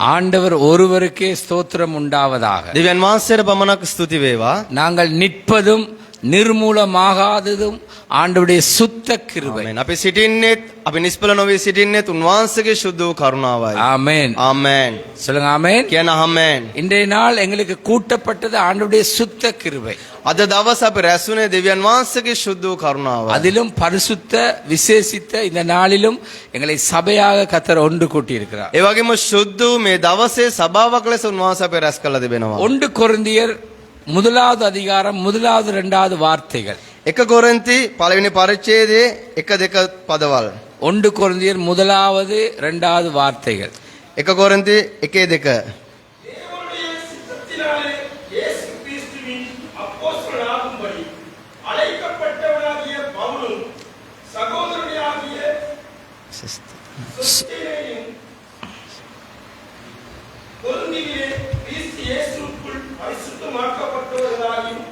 ஆண்டவர் ஒருவருக்கே ஸ்தோத்திரம் உண்டாவதாக. දෙවියන් වහන්සේට පමණක් ස්තුති වේවා. நாங்கள் நிற்பதும் நிர்மூலமாகாததும் ஆண்டவருடைய சுத்த கிருபை. ආමෙන්. අපි සිටින්නෙත් අපි නිෂ්ඵල නොවී සිටින්නෙත් උන්වහන්සේගේ සුද්ධ වූ කරුණාවයි. ஆமென். ආමෙන්. சொல்லுங்க ஆமென். කියන ආමෙන්. இன்றைய நாள் எங்களுக்கு கூட்டப்பட்டது ஆண்டவருடைய சுத்த கிருபை. අද දවස් අපි රැස්ුනේ දෙවියන් වහන්සේගේ සුද්ධ වූ කරුණාවයි. அதிலும் பரிசுத்த விசேஷித்த இந்த நாளிலும் எங்களை சபையாக கர்த்தர் ஒன்று கூட்டி இருக்கிறார். ඒ වගේම සුද්ධ වූ මේ දවසේ සභාවක් ලෙස උන්වහන්සේ අපේ රැස් කළා තිබෙනවා. 1 கொரிந்தியர் முதலாவது அதிகாரம் முதலாவது இரண்டாவது வார்த்தைகள். 1 කොරින්ති පළවෙනි පරිච්ඡේදයේ 1 2 පදවල්. 1 கொரிந்தியர் முதலாவது இரண்டாவது வார்த்தைகள். 1 කොරින්ති 1 2. தேவனுடைய சித்தத்தினாலே இயேசு கிறிஸ்துவின் அப்போஸ்தலனாகும்படி அழைக்கப்பட்டவனாகிய பவுலும் சகோதரனாகிய சொஸ்தேனேயும் கொரிந்தியிலே கிறிஸ்து இயேசுவுக்குள் பரிசுத்தமாக்கப்பட்டவர்களாயும்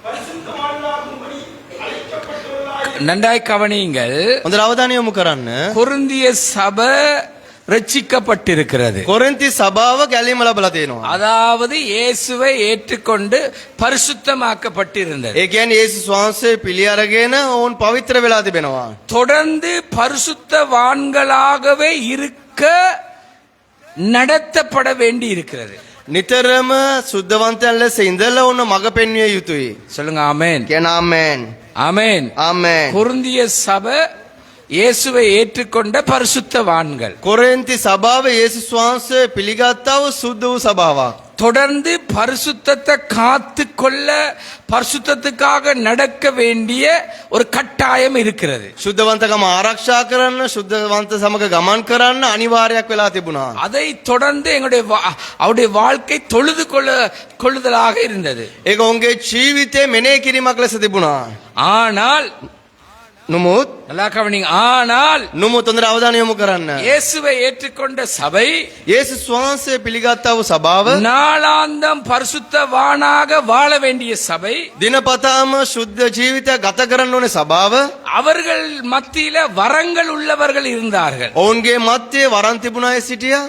பரிசுத்தவான்களாகும்படி அழைக்கப்பட்டவர்களாயும். நன்றாய் கவனியுங்கள். හොඳට අවධානය යොමු කරන්න. கொரிந்திய சபை ரட்சிக்கப்பட்டிருக்கிறது. කොරින්ති සභාව ගැලීම ලැබලා තියෙනවා. அதாவது இயேசுவை ஏற்றுக்கொண்டு பரிசுத்தமாக்கப்பட்டிருந்தது. ඒ කියන්නේ යේසුස් වහන්සේ පිළි අරගෙන ඔවුන් පවිත්‍ර වෙලා තිබෙනවා. தொடர்ந்து பரிசுத்தவான்களாகவே இருக்க நடத்தப்பட வேண்டி இருக்கிறது. නිතරම සුද්ධවන්තයන් ලෙස ඉඳලා ඔන්න මඟ පෙන්විය යුතුයි. சொல்லுங்க ஆமென். කියන ආමෙන්. ஆமென். ආමෙන්. கொரிந்திய சபை இயேசுவை ஏற்றுக்கொண்ட பரிசுத்தவான்கள். කොරින්ති සභාව යේසුස් වහන්සේ පිළිගත්තා වූ සුද්ධ වූ සභාවක්. தொடர்ந்து பரிசுத்தத்தை காத்து கொள்ள பரிசுத்தத்துக்காக நடக்க வேண்டிய ஒரு கட்டாயம் இருக்கிறது. සුද්ධවන්තකම ආරක්ෂා කරන්න, සුද්ධවන්ත සමග ගමන් කරන්න අනිවාර්යයක් වෙලා තිබුණා. அதை தொடர்ந்து எங்களுடைய அவருடைய வாழ்க்கை தொழுது கொள்ளுதலாக இருந்தது. ඒක ඔවුන්ගේ ජීවිතේ මෙනෙහි කිරීමක් ලෙස තිබුණා. ஆனால் නුමුත් நல்லா கவனிங்க. ஆனால் හොඳට අවධානය යොමු කරන්න. இயேசுவை ஏற்றுக்கொண்ட சபை යේසුස් වහන්සේ පිළිගත්තා වූ සභාව நாளாந்தம் பரிசுத்தவானாக வாழ வேண்டிய சபை දිනපතාම සුද්ධ ජීවිතයක් ගත කරන්න ඕනේ සභාව. அவர்கள் மத்தியில வரங்கள் உள்ளவர்கள் இருந்தார்கள். ඔවුන්ගේ මැත්තේ වරන් තිබුණ අය සිටියා.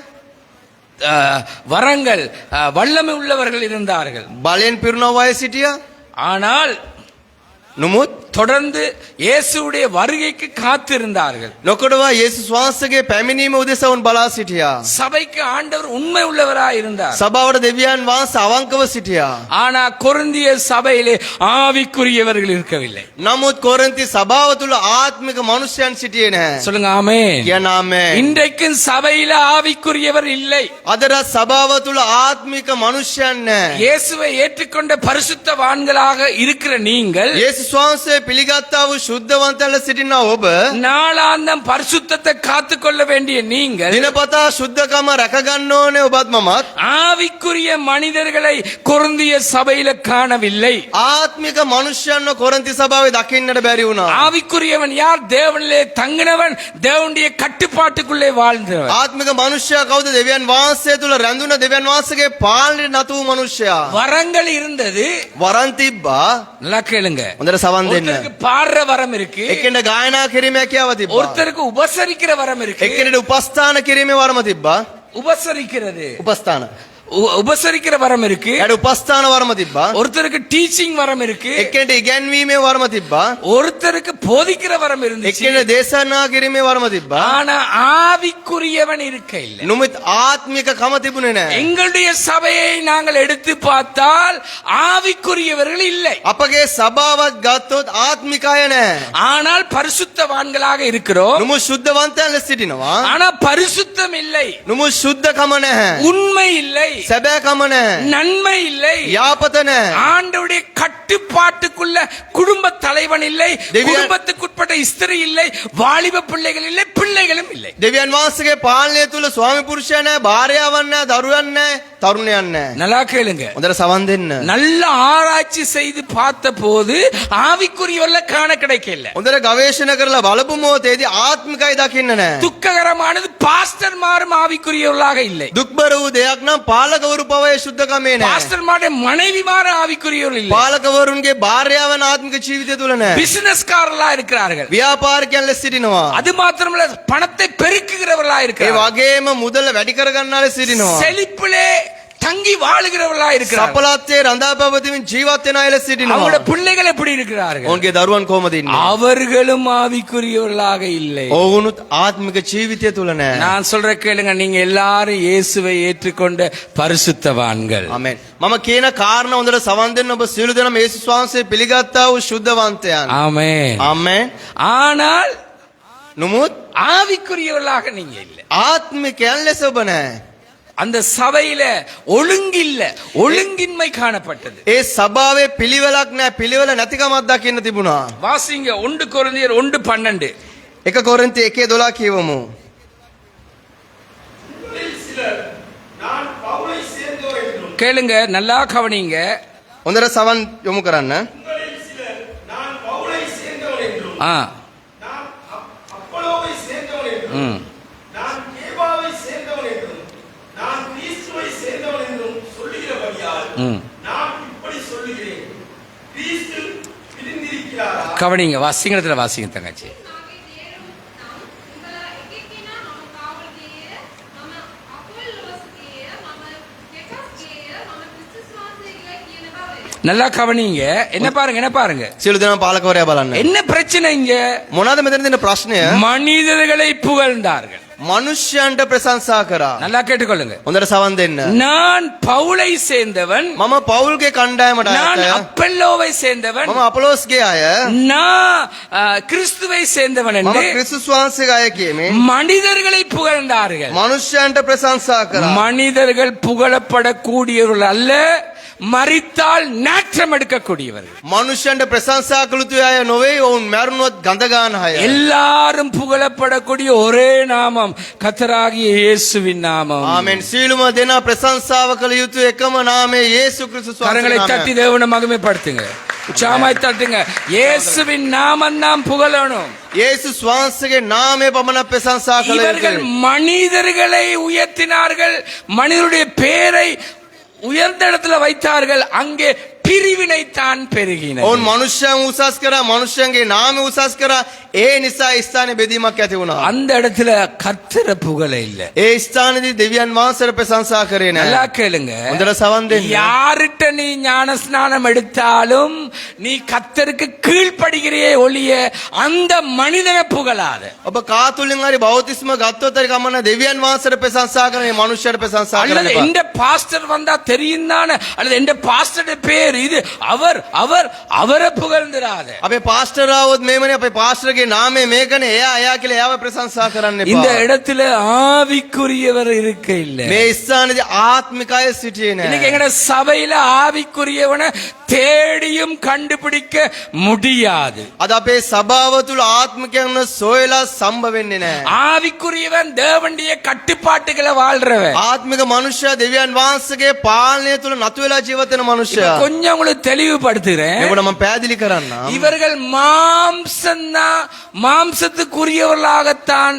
வரங்கள் வல்லமை உள்ளவர்கள் இருந்தார்கள். බලෙන් පිරුණව අය සිටියා. ஆனால் නුමුත් தொடர்ந்து இயேசுடைய வருகைக்கு காத்திருந்தார்கள். නොකඩවා යේසුස් වහන්සේගේ පැමිණීම උදෙසා වුන් බලා සිටියා. சபைக்கு ஆண்டவர் உண்மை உள்ளவராய் இருந்தார். සභාවට දෙවියන් වහන්සේ අවංකව සිටියා. ஆனா கொரிந்திய சபையிலே ஆவிக்குரியவர்கள் இருக்கவில்லை. නමුත් කොරින්ති සභාව තුල ආත්මික මනුෂ්‍යයන් සිටියේ නැහැ. சொல்லுங்க ஆமென். කියන ආමෙන්. இன்றைக்கும் சபையில ஆவிக்குரியவர் இல்லை. අදට සභාව තුල ආත්මික මනුෂ්‍යයන් නැහැ. இயேசுவை ஏற்றுக்கொண்ட பரிசுத்தவான்களாக இருக்கிற நீங்கள் යේසුස් වහන්සේ පිළිගත්තා වූ සුද්ධවන්තයන් ලෙස සිටිනා ඔබ நாளாந்தம் பரிசுத்தத்தை காத்துக்கொள்ள வேண்டிய நீங்கள் දිනපතා සුද්ධකම රැක ගන්න ඕනේ ඔබත් මමත්. ஆவிக்குரிய மனிதர்களை கொரிந்திய சபையில காணவில்லை. ආත්මික මනුෂ්‍යයන්ව කොරින්ති සභාවේ දකින්නට බැරි වුණා. ஆவிக்குரியவன் யார்? தேவனிலே தங்கினவன், தேவனுடைய கட்டுப்பாட்டுக்குள்ளே வாழ்ந்தவன். ආත්මික මනුෂ්‍යයා කවුද? දෙවියන් වහන්සේ තුල රැඳුන දෙවියන් වහන්සේගේ පාලනයේ නතු වූ මනුෂ්‍යයා. வரங்கள் இருந்தது. වරන් තිබ්බා. நல்லா கேளுங்க. හොඳට සවන් දෙන්න. ஒருத்தருக்கு பாடுற வரம் இருக்கு. එක්කෙනෙක් ගායනා කිරීමේ හැකියාව තිබ්බා. ஒருத்தருக்கு உபசரிக்கிற வரம் இருக்கு. එක්කෙනෙක් උපස්ථාන කිරීමේ වරම තිබ්බා. உபசரிக்கிறது උපස්ථාන. உபசரிக்கிற வரம் இருக்கு. එයාට උපස්ථාන වරම තිබ්බා. ஒருத்தருக்கு டீச்சிங் வரம் இருக்கு. එක්කෙනෙක් ඉගැන්වීමේ වරම තිබ්බා. ஒருத்தருக்கு போதிக்கிற வரம் இருந்துச்சு. එක්කෙනෙක් දේශනා කිරීමේ වරම තිබ්බා. ஆனா ஆவிக்குரியவன் இருக்க இல்லை. නුඹත් ආත්මික කම තිබුණේ නැහැ. எங்களுடைய சபையை நாங்கள் எடுத்து பார்த்தால் ஆவிக்குரியவர்கள் இல்லை. අපගේ සභාවත් ගත්තොත් ආත්මික අය නැහැ. ஆனால் பரிசுத்தவான்களாக இருக்கிறோம். නුඹ සුද්ධවන්තයන් ලෙස සිටිනවා. ஆனா பரிசுத்தம் இல்லை. නුඹ සුද්ධකම නැහැ. உண்மை இல்லை. සැබෑකම නැහැ. நன்மை இல்லை. යාපත නැහැ. ஆண்டவருடைய கட்டுப்பாட்டுக்குள்ள குடும்ப தலைவன் இல்லை. குடும்பத்துக்குட்பட்ட ஸ்திரீ இல்லை. வாலிப பிள்ளைகள் இல்லை. பிள்ளைகளும் இல்லை. දෙවියන් වහන්සේගේ පාලනය තුල ස්වාමි පුරුෂයා නැහැ, භාර්යාවන් නැහැ, දරුවන් නැහැ, තරුණයන් නැහැ. நல்லா கேளுங்க. හොඳට සවන් දෙන්න. நல்ல ஆராய்ச்சி செய்து பார்த்த போது ஆவிக்குரியவர்கள காண கிடைக்கல. හොඳට ගවේෂණ කරලා බලපු මොහොතේදී ආත්මිකයි දකින්න නැහැ. துக்ககரமானது பாஸ்டர்மாரும் ஆவிக்குரியவர்களாக இல்லை. දුක්බර වූ දෙයක් නම් පාලකවරු පවයේ සුද්ධකමේ නැහැ. பாஸ்டர்மாருடைய மனைவிமாரும் ஆவிக்குரியவர்கள் இல்லை. පාලකවරුන්ගේ භාර්යාවන් ආත්මික ජීවිතය තුල නැහැ. பிசினஸ்காரர்களா இருக்கிறார்கள். ව්‍යාපාරිකයන් ලෙස සිටිනවා. அது மாத்திரமல்ல பணத்தை பெருக்குகிறவர்களா ඒ இருக்கிறார்கள். වගේම මුදල වැඩි කරගන්නා ලෙස සිටිනවා. செழிப்பிலே தங்கி வாழுகிறவர்களா இருக்கிறார்கள். සපලත්වයේ රඳා පැවතීමෙන් ජීවත් වෙන අය ලෙස සිටිනවා. அவங்களுடைய பிள்ளைகள் எப்படி இருக்கிறார்கள்? ඔවුන්ගේ දරුවන් කොහොමද ඉන්නේ? அவர்களும் ஆவிக்குரியவர்களாக இல்லை. ඔවුනුත් ආත්මික ජීවිතය තුල නැහැ. நான் சொல்ற கேளுங்க, நீங்க எல்லாரும் இயேசுவை ஏற்றுக்கொண்ட பரிசுத்தவான்கள். ආමෙන්. මම කියන කාරණා හොඳට සවන් දෙන්න ඔබ සියලු දෙනාම යේසුස් වහන්සේ පිළිගත්තා වූ සුද්ධවන්තයන්. ஆமென். ආමෙන්. ஆனால் නමුත් ஆவிக்குரியவர்களாக நீங்க இல்லை. ආත්මිකයන් ලෙස ඔබ නැහැ. அந்த சபையில ஒழுங்கில்ல, ஒழுங்கின்மை காணப்பட்டது. ඒ සභාවේ පිළිවෙලක් නැහැ, පිළිවෙල නැතිකමක් දකින්න තිබුණා. வாசிங்க 1 கொரிந்தியர் 1:12. 1 කොරින්ති 1:12 කියවමු. உங்களில் சிலர் நான் பவுலை சேர்ந்தோர் என்றும் கேளுங்க, நல்லா கவனிங்க. හොඳට සවන් යොමු කරන්න. உங்களில் சிலர் நான் பவுலை சேர்ந்தவன் என்றும் ஆ, நான் அப்பல்லோவை சேர்ந்தவன் என்றும் ம். நான் கேபாவை சேர்ந்தவன் என்றும் நான் கிறிஸ்துவை சேர்ந்தவன் என்றும் சொல்லுகிறபடியால் ம். நான் இப்படி சொல்லுகிறேன். கிறிஸ்து பிரிந்திருக்கிறாரா? கவனிங்க, வாசிங்கத்துல வாசிங்க தங்கச்சி. நல்லா கவனிங்க. என்ன பாருங்க, என்ன பாருங்க, සියලු දෙනාම පාලකවරයා බලන්න. என்ன பிரச்சனை இங்க? මොනවාද මෙතන තියෙන ප්‍රශ්නය? மனிதர்களை புகழ்ந்தார்கள். මනුෂ්‍යයන්ට ප්‍රශංසා කරා. நல்லா கேட்டுக்கொள்ளுங்க. හොඳට සවන් දෙන්න. நான் பவுலை சேர்ந்தவன், මම පවුල්ගේ කණ්ඩායමට நான் අයත්. அப்பல்லோவை சேர்ந்தவன், මම අපොලොස්ගේ අය. நான் கிறிஸ்துவை சேர்ந்தவன் මම என்று ක්‍රිස්තුස් වහන්සේගේ අය කියමින් மனிதர்களை புகழ்ந்தார்கள். මනුෂ්‍යයන්ට ප්‍රශංසා කරා. மனிதர்கள் புகழப்படக்கூடியவர்கள் அல்ல, மரித்தால் நாற்றம் எடுக்கக்கூடியவர்கள். මනුෂ්‍යයන්ට ප්‍රශංසා කළ යුතු අය නොවේ, ඔවුන් මැරුණොත් ගඳ ගන්න අය. எல்லாரும் புகழப்படக்கூடிய ஒரே நாமம் கர்த்தராகிய இயேசுவின் நாமம். ආමෙන්. සීලුම දෙනා ප්‍රශංසාව කළ යුතු එකම නාමය යේසු ක්‍රිස්තුස් கரங்களை වහන්සේගේ தட்டி නාමය. தேவனை மகிமைப்படுத்துங்க. உச்சாமாய் தட்டுங்க. இயேசுவின் நாமம் நாம் புகழணும். යේසුස් වහන්සේගේ නාමය පමණ ප්‍රශංසා කළ இவர்கள் යුතුයි. மனிதர்களை உயர்த்தினார்கள், மனிதனுடைய பேரை உயர்ந்த இடத்துல வைத்தார்கள், அங்கே பிரிவினை தான் பெருகின. ඔවුන් මනුෂ්‍යයන් උසස් කරා, මනුෂ්‍යයන්ගේ නාමය උසස් කරා. ඒ නිසා ස්ථානේ බෙදීමක් ඇති වුණා. அந்த இடத்துல கர்த்தர புகழ இல்ல. ඒ ස්ථානේදී දෙවියන් වහන්සේට ප්‍රශංසා කරේ நல்லா නැහැ. கேளுங்க. හොඳට සවන් දෙන්න. யார்கிட்ட நீ ஞான ஸ்நானம் எடுத்தாலும் நீ கர்த்தருக்கு கீழ்ப்படுகிறியே ஒழிய அந்த மனிதனை புகழாத. ඔබ කාතුලින් හරි බෞතිස්ම ගත්තොත් හරි කමන්න, දෙවියන් වහන්සේට ප්‍රශංසා කරන මේ මනුෂ්‍යයට ප්‍රශංසා කරන්න அல்லது එපා. எந்த பாஸ்டர் வந்தா தெரியும் தானே, அல்லது எந்த பாஸ்டர் பேர் இது, அவர் அவர் அவரை புகழ்ந்துராத. අපේ පාස්ටර් ආවොත් මේමනේ, අපේ පාස්ටර්ගේ නාමය මේකනේ, එයා කියලා එයාව ප්‍රශංසා කරන්න இந்த එපා. இடத்துல ஆவிக்குரியவர் இருக்க இல்ல. මේ ස්ථානේදී ආත්මිකය සිටියේ இன்னைக்கு නැහැ. எங்கட சபையில ஆவிக்குரியவனை தேடியும் கண்டுபிடிக்க முடியாது. අද අපේ සභාව තුල ආත්මිකයන්ව සොයලා සම්බ වෙන්නේ නැහැ. ஆவிக்குரியவன் தேவனுடைய கட்டுப்பாட்டுகளை வாழ்றவன். ආත්මික මනුෂ්‍යයා දෙවියන් වහන්සේගේ පාලනය තුල නතු වෙලා ජීවත් වෙන இப்ப මනුෂ්‍යයා. கொஞ்சம் உங்களுக்கு தெளிவுபடுத்துறேன். මේකට මම පැහැදිලි කරන්න. இவர்கள் மாம்சத்துக்குரியவர்களாகத்தான்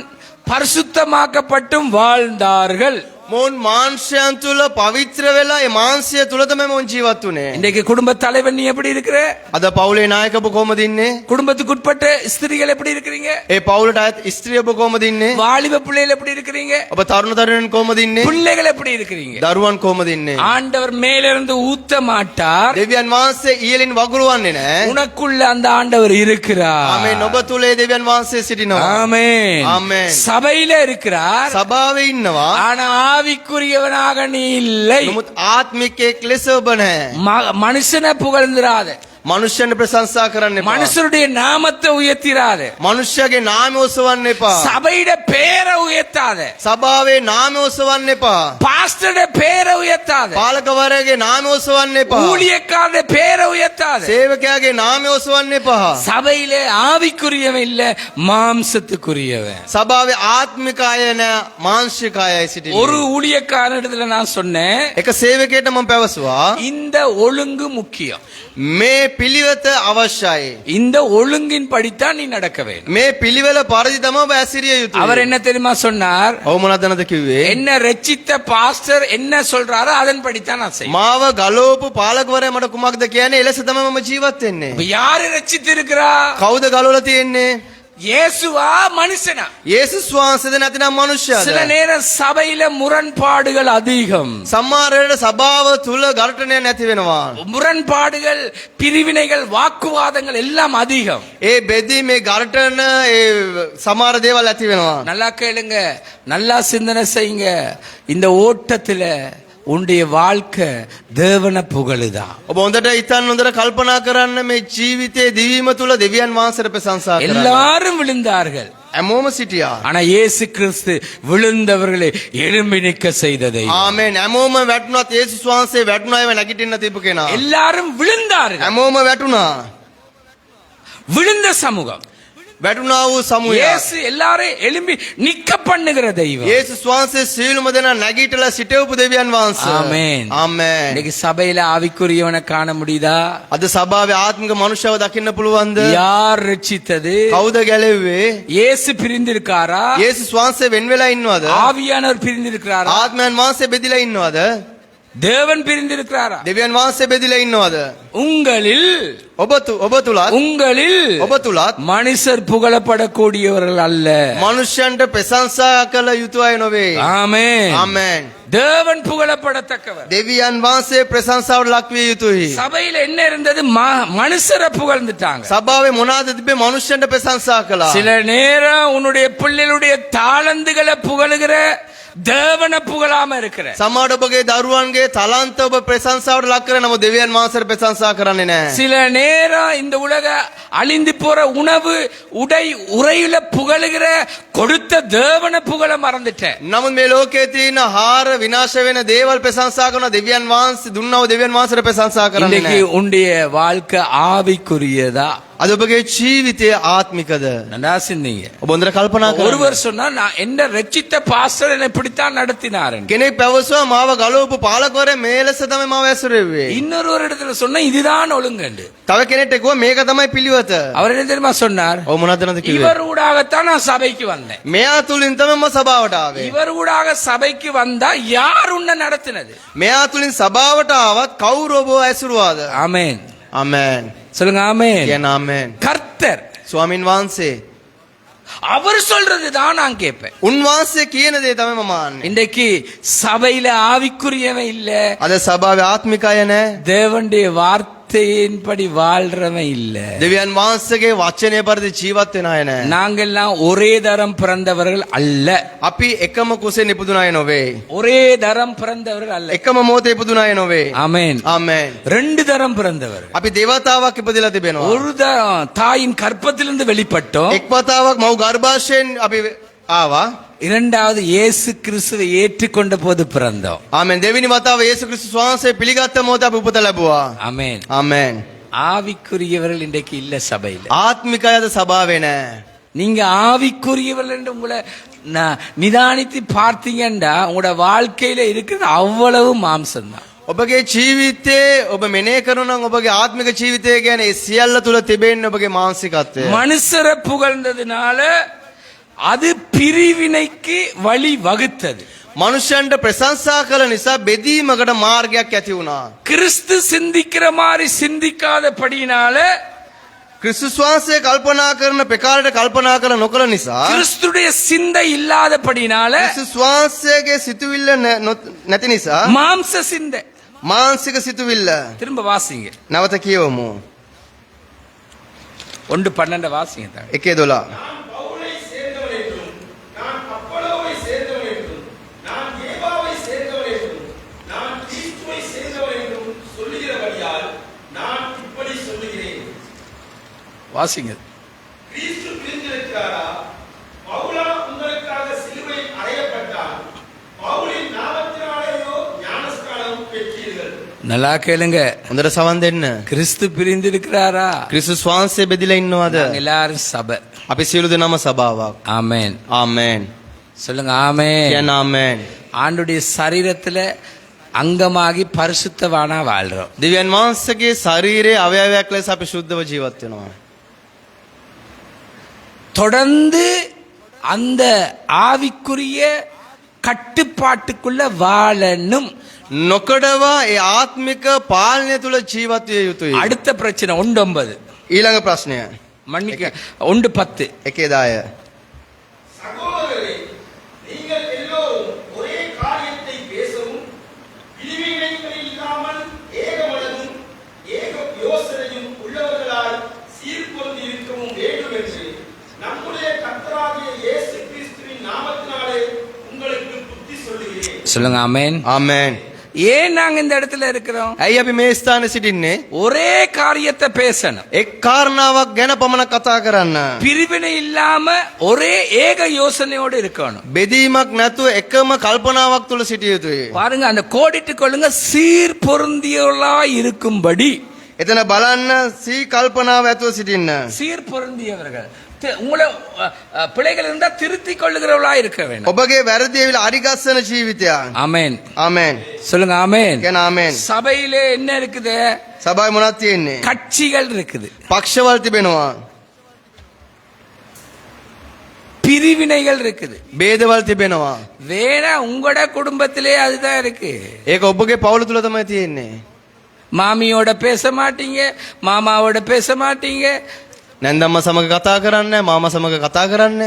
பரிசுத்தமாக்கப்பட்டும் வாழ்ந்தார்கள். මොවුන් මාංශයන් තුල පවිත්‍ර වෙලා ඒ මාංශය තුල තමයි මොවුන් ජීවත් වුනේ. இன்றைக்கு குடும்ப தலைவன் நீ எப்படி இருக்கிற? අද පවුලේ නායකව කොහොමද ඉන්නේ? குடும்பத்துக்குட்பட்ட ஸ்திரீகள் எப்படி இருக்கிறீங்க? ඒ පවුලට අයත් ස්ත්‍රිය ඔබ කොහොමද ඉන්නේ? வாலிப பிள்ளைகள் எப்படி இருக்கிறீங்க? ඔබ තරුණ තරුණියන් කොහොමද ඉන්නේ? பிள்ளைகள் எப்படி இருக்கிறீங்க? දරුවන් කොහොමද ඉන්නේ? ஆண்டவர் மேலிருந்து ஊத்த மாட்டார், දෙවියන් වහන්සේ ඉහළින් වගුරුවන්නේ නැහැ. உனக்குள்ள அந்த ஆண்டவர் இருக்கிறார். ආමෙන්. ඔබ තුල ඒ දෙවියන් වහන්සේ සිටිනවා. ஆமென். ஆமென். சபையில இருக்கிறார், සභාවේ ඉන්නවා. ஆனா ஆவிக்குரியவனாக நீ இல்லை. නමුත් ආත්මිකයෙක් ලෙස ඔබ නැහැ. மனுஷனை புகழ்ந்துராத, මනුෂ්‍යයන්ට ප්‍රශංසා කරන්න එපා. மனுஷருடைய நாமத்தை உயர்த்திராத, මනුෂ්‍යගේ නාමය ඔසවන්න එපා. சபையிட பேரை உயர்த்தாத, සභාවේ නාමය ඔසවන්න එපා. பாஸ்டருடைய பேரை உயர்த்தாத, පාලකවරයාගේ නාමය ඔසවන්න එපා. ஊழியக்காரருடைய பேரை உயர்த்தாத. සේවකයාගේ නාමය ඔසවන්න එපා. சபையிலே ஆவிக்குரியவன் இல்ல, மாம்சத்துக்குரியவன். සභාවේ ආත්මික අය නැහැ, මාංශික අයයි සිටින්නේ. ஒரு ஊழியக்காரனிடத்துல நான் சொன்னேன், එක සේවකයට මම පැවසුවා இந்த ஒழுங்கு முக்கியம். මේ පිළිවෙත අවශ්‍යයි. இந்த ஒழுங்கின் படித்தான் நீ நடக்க வேண்டும். මේ පිළිවෙල පරිදි තමයි ඔබ ඇසිරිය යුතුයි. அவர் என்ன தெரியுமா சொன்னார்? ඔව් මොනවද කිව්වේ? என்ன ரட்சித்த பாஸ்டர் என்ன சொல்றாரோ அதன் படித்தான் நான் செய்வேன். මාව ගලවපු පාලකවරයා මට කුමක්ද කියන්නේ? එලෙස තමයි මම ජීවත් වෙන්නේ. இப்ப யாரு ரட்சித்து இருக்கிறா? කවුද ගලවලා තියෙන්නේ? இயேசுவா மனுஷனா? යේසුස් වහන්සේද නැතිනම් මනුෂ්‍යයාද? சில நேரம் சபையில முரண்பாடுகள் அதிகம். සමහර වෙලට සභාව තුල ඝටනයක් නැති වෙනවා. முரண்பாடுகள், பிரிவினைகள், வாக்குவாதங்கள் எல்லாம் அதிகம். ඒ බෙදී මේ ඝටන ඒ සමහර දේවල් ඇති වෙනවා. நல்லா கேளுங்க, நல்லா சிந்தனை செய்யுங்க. இந்த ஓட்டத்துல உன்னுடைய வாழ்க்கை தேவனை புகழுதா? ඔබ හොඳට ඉතින් හොඳට කල්පනා කරන්න මේ ජීවිතයේ දිවීම තුල දෙවියන් වහන්සේට ප්‍රශංසා කරන්න. எல்லாரும் விழுந்தார்கள். හැමෝම සිටියා. ஆனா இயேசு கிறிஸ்து விழுந்தவர்களை எழும்பி நிற்க செய்ததை. ආමේන්. හැමෝම වැටුණත් යේසුස් වහන්සේ වැටුණා ඒව නැගිටින්න තිබු කෙනා. எல்லாரும் விழுந்தார்கள். හැමෝම වැටුණා. விழுந்த சமூகம். වැටුණා වූ සමුය. இயேசு எல்லாரையும் எழும்பி நிக்க பண்ணுகிற தெய்வம். යේසුස් වහන්සේ සියලුම දෙනා නැගිටලා සිටවපු දෙවියන් වහන්සේ. ஆமென். ආමේන්. இன்னைக்கு சபையில ஆவிக்குரியவனை காண முடியுதா? අද සභාවේ ආත්මික මනුෂ්‍යව දකින්න පුළුවන්ද? யார் ரட்சித்தது? කවුද ගැලෙව්වේ? இயேசு பிரிந்திருக்காரா? යේසුස් වහන්සේ වෙන් වෙලා ඉන්නවද? ஆவியானவர் பிரிந்திருக்கிறாரா? ආත්මයන් වහන්සේ බෙදිලා ඉන්නවද? தேவன் பிரிந்திருக்கிறாரா? දෙවියන් වහන්සේ බෙදිලා ඉන්නවද? உங்களில் ඔබ තුලත් ඔබ තුලත් மனுஷர் புகழப்படக்கூடியவர்கள் அல்ல. මනුෂ්‍යයන්ට ප්‍රශංසා කළ යුතු අය නොවේ. ஆமென். ආමේන්. தேவன் புகழப்படத்தக்கவர். දෙවියන් වහන්සේ ප්‍රශංසාවට ලක් විය යුතුයි. சபையில என்ன இருந்தது? மனுஷரை புகழ்ந்துட்டாங்க. සභාවේ මොනවාද තිබේ? මනුෂ්‍යයන්ට ප්‍රශංසා කළා. சில நேரம் உன்னுடைய பிள்ளைகளுடைய தாளந்துகளை புகழுகிற தேவனை புகழாம இருக்கிற. සමහර ඔබගේ දරුවන්ගේ තලන්ත ඔබ ප්‍රශංසාවට ලක් කරන නමුත් දෙවියන් වහන්සේට ප්‍රශංසා කරන්නේ නැහැ. சில நேரம் இந்த உலக அழிந்து போற உணவு உடை உறையில புகழுகிற கொடுத்த தேவனை புகழ மறந்துட்டேன். නමුත් මේ ලෝකයේ තියෙන ආහාර විනාශ වෙන දේවල් ප්‍රශංසා කරන දෙවියන් වහන්සේ දුන්නව දෙවියන් වහන්සේට ප්‍රශංසා කරන්නේ இன்னைக்கு නැහැ. உன்னுடைய வாழ்க்கை ஆவிக்குரியதா? අද ඔබගේ ජීවිතය ආත්මිකද? நல்லா சிந்திங்க. ඔබ හොඳට කල්පනා කරන්න. ஒருவர் சொன்னா நான் என்ன ரட்சித்த பாஸ்டர் என்னை இப்படித்தான் நடத்தினார். කෙනෙක් පැවසුවා මාව ගලවපු පාලකවරයා මේ ලෙස තමයි මාව ඇසුරෙව්වේ. இன்னொரு ஒரு இடத்துல சொன்னா இதுதான் ஒழுங்குண்டு. තව කෙනෙක් කිව්වා මේක තමයි පිළිවෙත. அவர் என்ன தெரியுமா சொன்னார்? ඔව් මොනවද කිව්වේ? இவர் ஊடாகத்தான் நான் சபைக்கு வந்தேன். මෙයා තුලින් තමයි මම සභාවට ආවේ. இவர் ஊடாக சபைக்கு வந்தா யார் உன்னை நடத்தினது? මෙයා තුලින් සභාවට ආවත් කවුරු ඔබ ඇසුරුවාද? ஆமென். ආමේන්. சொல்லுங்க ஆமென். කියන ආමේන්. கர்த்தர் ස්වාමින් වහන්සේ அவர் சொல்றது தான் நான் கேட்பேன். උන්වහන්සේ කියන දේ තමයි මම අහන්නේ. இன்றைக்கு சபையில ஆவிக்குரியவன் இல்ல, අද සභාවේ ආත්මික අය නැහැ. தேவனுடைய வார்த்தையின்படி வாழ்றவன் இல்ல. දෙවියන් වහන්සේගේ වචනය පරිදි ජීවත් වෙන අය නැහැ. நாங்கெல்லாம் ஒரே தரம் பிறந்தவர்கள் அல்ல. අපි එකම කුසේ නිපදුන අය නොවේ. ஒரே தரம் பிறந்தவர்கள் அல்ல. එකම මොහොතේ ඉපදුන අය නොවේ. ஆமென். ආමේන්. ரெண்டு தரம் பிறந்தவர்கள். අපි දේවතාවක් ඉපදිලා තිබෙනවා. ஒரு தரம் தாயின் கற்பத்திலிருந்து வெளிப்பட்டோம். එක් වතාවක් මව් ගර්භාෂයෙන් අපි ආවා. இரண்டாவது இயேசு கிறிஸ்துவை ஏற்றுக்கொண்ட போது பிறந்தோம். ආමෙන්. දෙවෙනි වතාව යේසුස් ක්‍රිස්තුස් වහන්සේ පිළිගත්ත මොහොත අපි උපත ලැබුවා. ஆமென். ආමෙන්. ஆவிக்குரியவர்கள் இன்றைக்கு இல்ல சபையில. ආත්මික අයද සභාවේ නැහැ. நீங்க ஆவிக்குரியவர்கள் என்று உங்களை நிதானித்து பார்த்தீங்கன்னா உங்களோட வாழ்க்கையில இருக்கிறது அவ்வளவு மாம்சம் தான். ඔබගේ ජීවිතේ ඔබ මෙනෙහි කරනවා නම් ඔබගේ ආත්මික ජීවිතය ගැන ඒ සියල්ල තුල තිබෙන්නේ ඔබගේ මානසිකත්වය. மனுஷரை புகழ்ந்ததுனால அது பிரிவினைக்கு வழி வகுத்தது. මනුෂ්‍යයන්ට ප්‍රශංසා කළ නිසා බෙදීමකට මාර්ගයක් ඇති වුණා. கிறிஸ்து சிந்திக்கிற மாதிரி சிந்திக்காதபடியினால, ක්‍රිස්තුස් වහන්සේ කල්පනා කරන ප්‍රකාරයට කල්පනා කර නොකළ නිසා கிறிஸ்துடைய சிந்தை இல்லாதபடியினால, ක්‍රිස්තුස් වහන්සේගේ සිතුවිල්ල නැති නිසා மாம்ச சிந்தை. මානසික සිතුවිල්ල. திரும்ப வாசிங்க. නැවත කියවමු. 1:12 வாசிங்க. 1:12. நான் பவுலை சேர்ந்தவன் என்றும் நான் அப்பல்லோவை சேர்ந்தவன் என்றும் நான் ஏவாவை சேர்ந்தவன் என்றும் நான் கிறிஸ்துவை சேர்ந்தவன் என்றும் சொல்லுகிறபடியால் நான் இப்படி சொல்லுகிறேன். வாசிங்க. கிறிஸ்து பிரிந்திருக்கிறாரா? பவுலா உங்களுக்காக சிலுவையில் அறையப்பட்டார். பவுலின் நாமத்தினாலேயோ ஞானஸ்நானம் பெற்றீர்கள். நல்லா கேளுங்க. හොඳට සවන් දෙන්න. கிறிஸ்து பிரிந்திருக்கிறாரா? ක්‍රිස්තුස් වහන්සේ බෙදිලා ඉන්නවද? நாங்க எல்லாரும் சபை. අපි සියලු දෙනාම සභාවක්. ஆமென். ආමේන්. சொல்லுங்க ஆமென். කියන ආමේන්. ஆண்டுடைய சரீரத்துல අංගமாகி பரிசுத்தவானா வாழ்றோம். දෙවියන් වහන්සේගේ ශරීරයේ අවයවයක් ලෙස අපි සුද්ධව ජීවත් වෙනවා. தொடர்ந்து அந்த ஆவிக்குரிய கட்டுப்பாட்டுக்குள்ள வாழணும். නොකඩවා ඒ ආත්මික පාලනය තුල ජීවත් විය යුතුයි. அடுத்த பிரச்சனை 1:9. ඊළඟ ප්‍රශ්නය மன்னிக்க 1:10. 1:10. சகோதரரே, நீங்கள் எல்லோரும் ஒரே காரியத்தை பேசவும் பிரிவினைகள் இல்லாமல் ஏக மனதும் ஏக யோசனையும் உள்ளவர்களாய் சீர்பொருந்தி இருக்கவும் வேண்டும் என்று நம்முடைய கர்த்தராகிய இயேசு கிறிஸ்துவின் நாமத்தினாலே உங்களுக்கு புத்தி சொல்லுகிறேன். சொல்லுங்க ஆமென். ආමේන්. ஏன் நாங்க இந்த இடத்துல இருக்கிறோம்? ඇයි අපි මේ ස්ථානයේ සිටින්නේ? ஒரே காரியத்தை பேசணும். එක් කාරණාවක් ගැන පමණක් කතා කරන්න. பிரிவினை இல்லாம ஒரே ஏக யோசனையோடு இருக்கணும். බෙදීමක් නැතුව එකම කල්පනාවක් තුල සිටිය යුතුයි. பாருங்க, அந்த கோடிட்டு கொள்ளுங்க, சீர் பொருந்தியவர்களா இருக்கும்படி. එතන බලන්න සී කල්පනාව ඇතුව සිටින්න. சீர் பொருந்தியவர்கள். உங்களை பிழைகள் இருந்தா திருத்திக் கொள்ளுகிறவர்களா இருக்க வேண்டும். ඔබගේ වැරදි ඇවිල්ලා අරිගස්සන ජීවිතයක්. ஆமென். ආමේන්. சொல்லுங்க ஆமென். කියන ආමේන්. சபையிலே என்ன இருக்குது? සභාවේ මොනවද තියෙන්නේ? கட்சிகள் இருக்குது, පක්ෂවල් තිබෙනවා. பிரிவினைகள் இருக்குது. ભેදවල් තිබෙනවා. வேணா உங்களோட குடும்பத்திலே அதுதான் இருக்கு. ඒක ඔබගේ පවුල තුල තමයි තියෙන්නේ. மாமியோட பேச மாட்டீங்க, மாமாவோட பேச மாட்டீங்க, නැන්දම්ම සමග කතා කරන්නේ, මාමා සමග කතා කරන්නේ,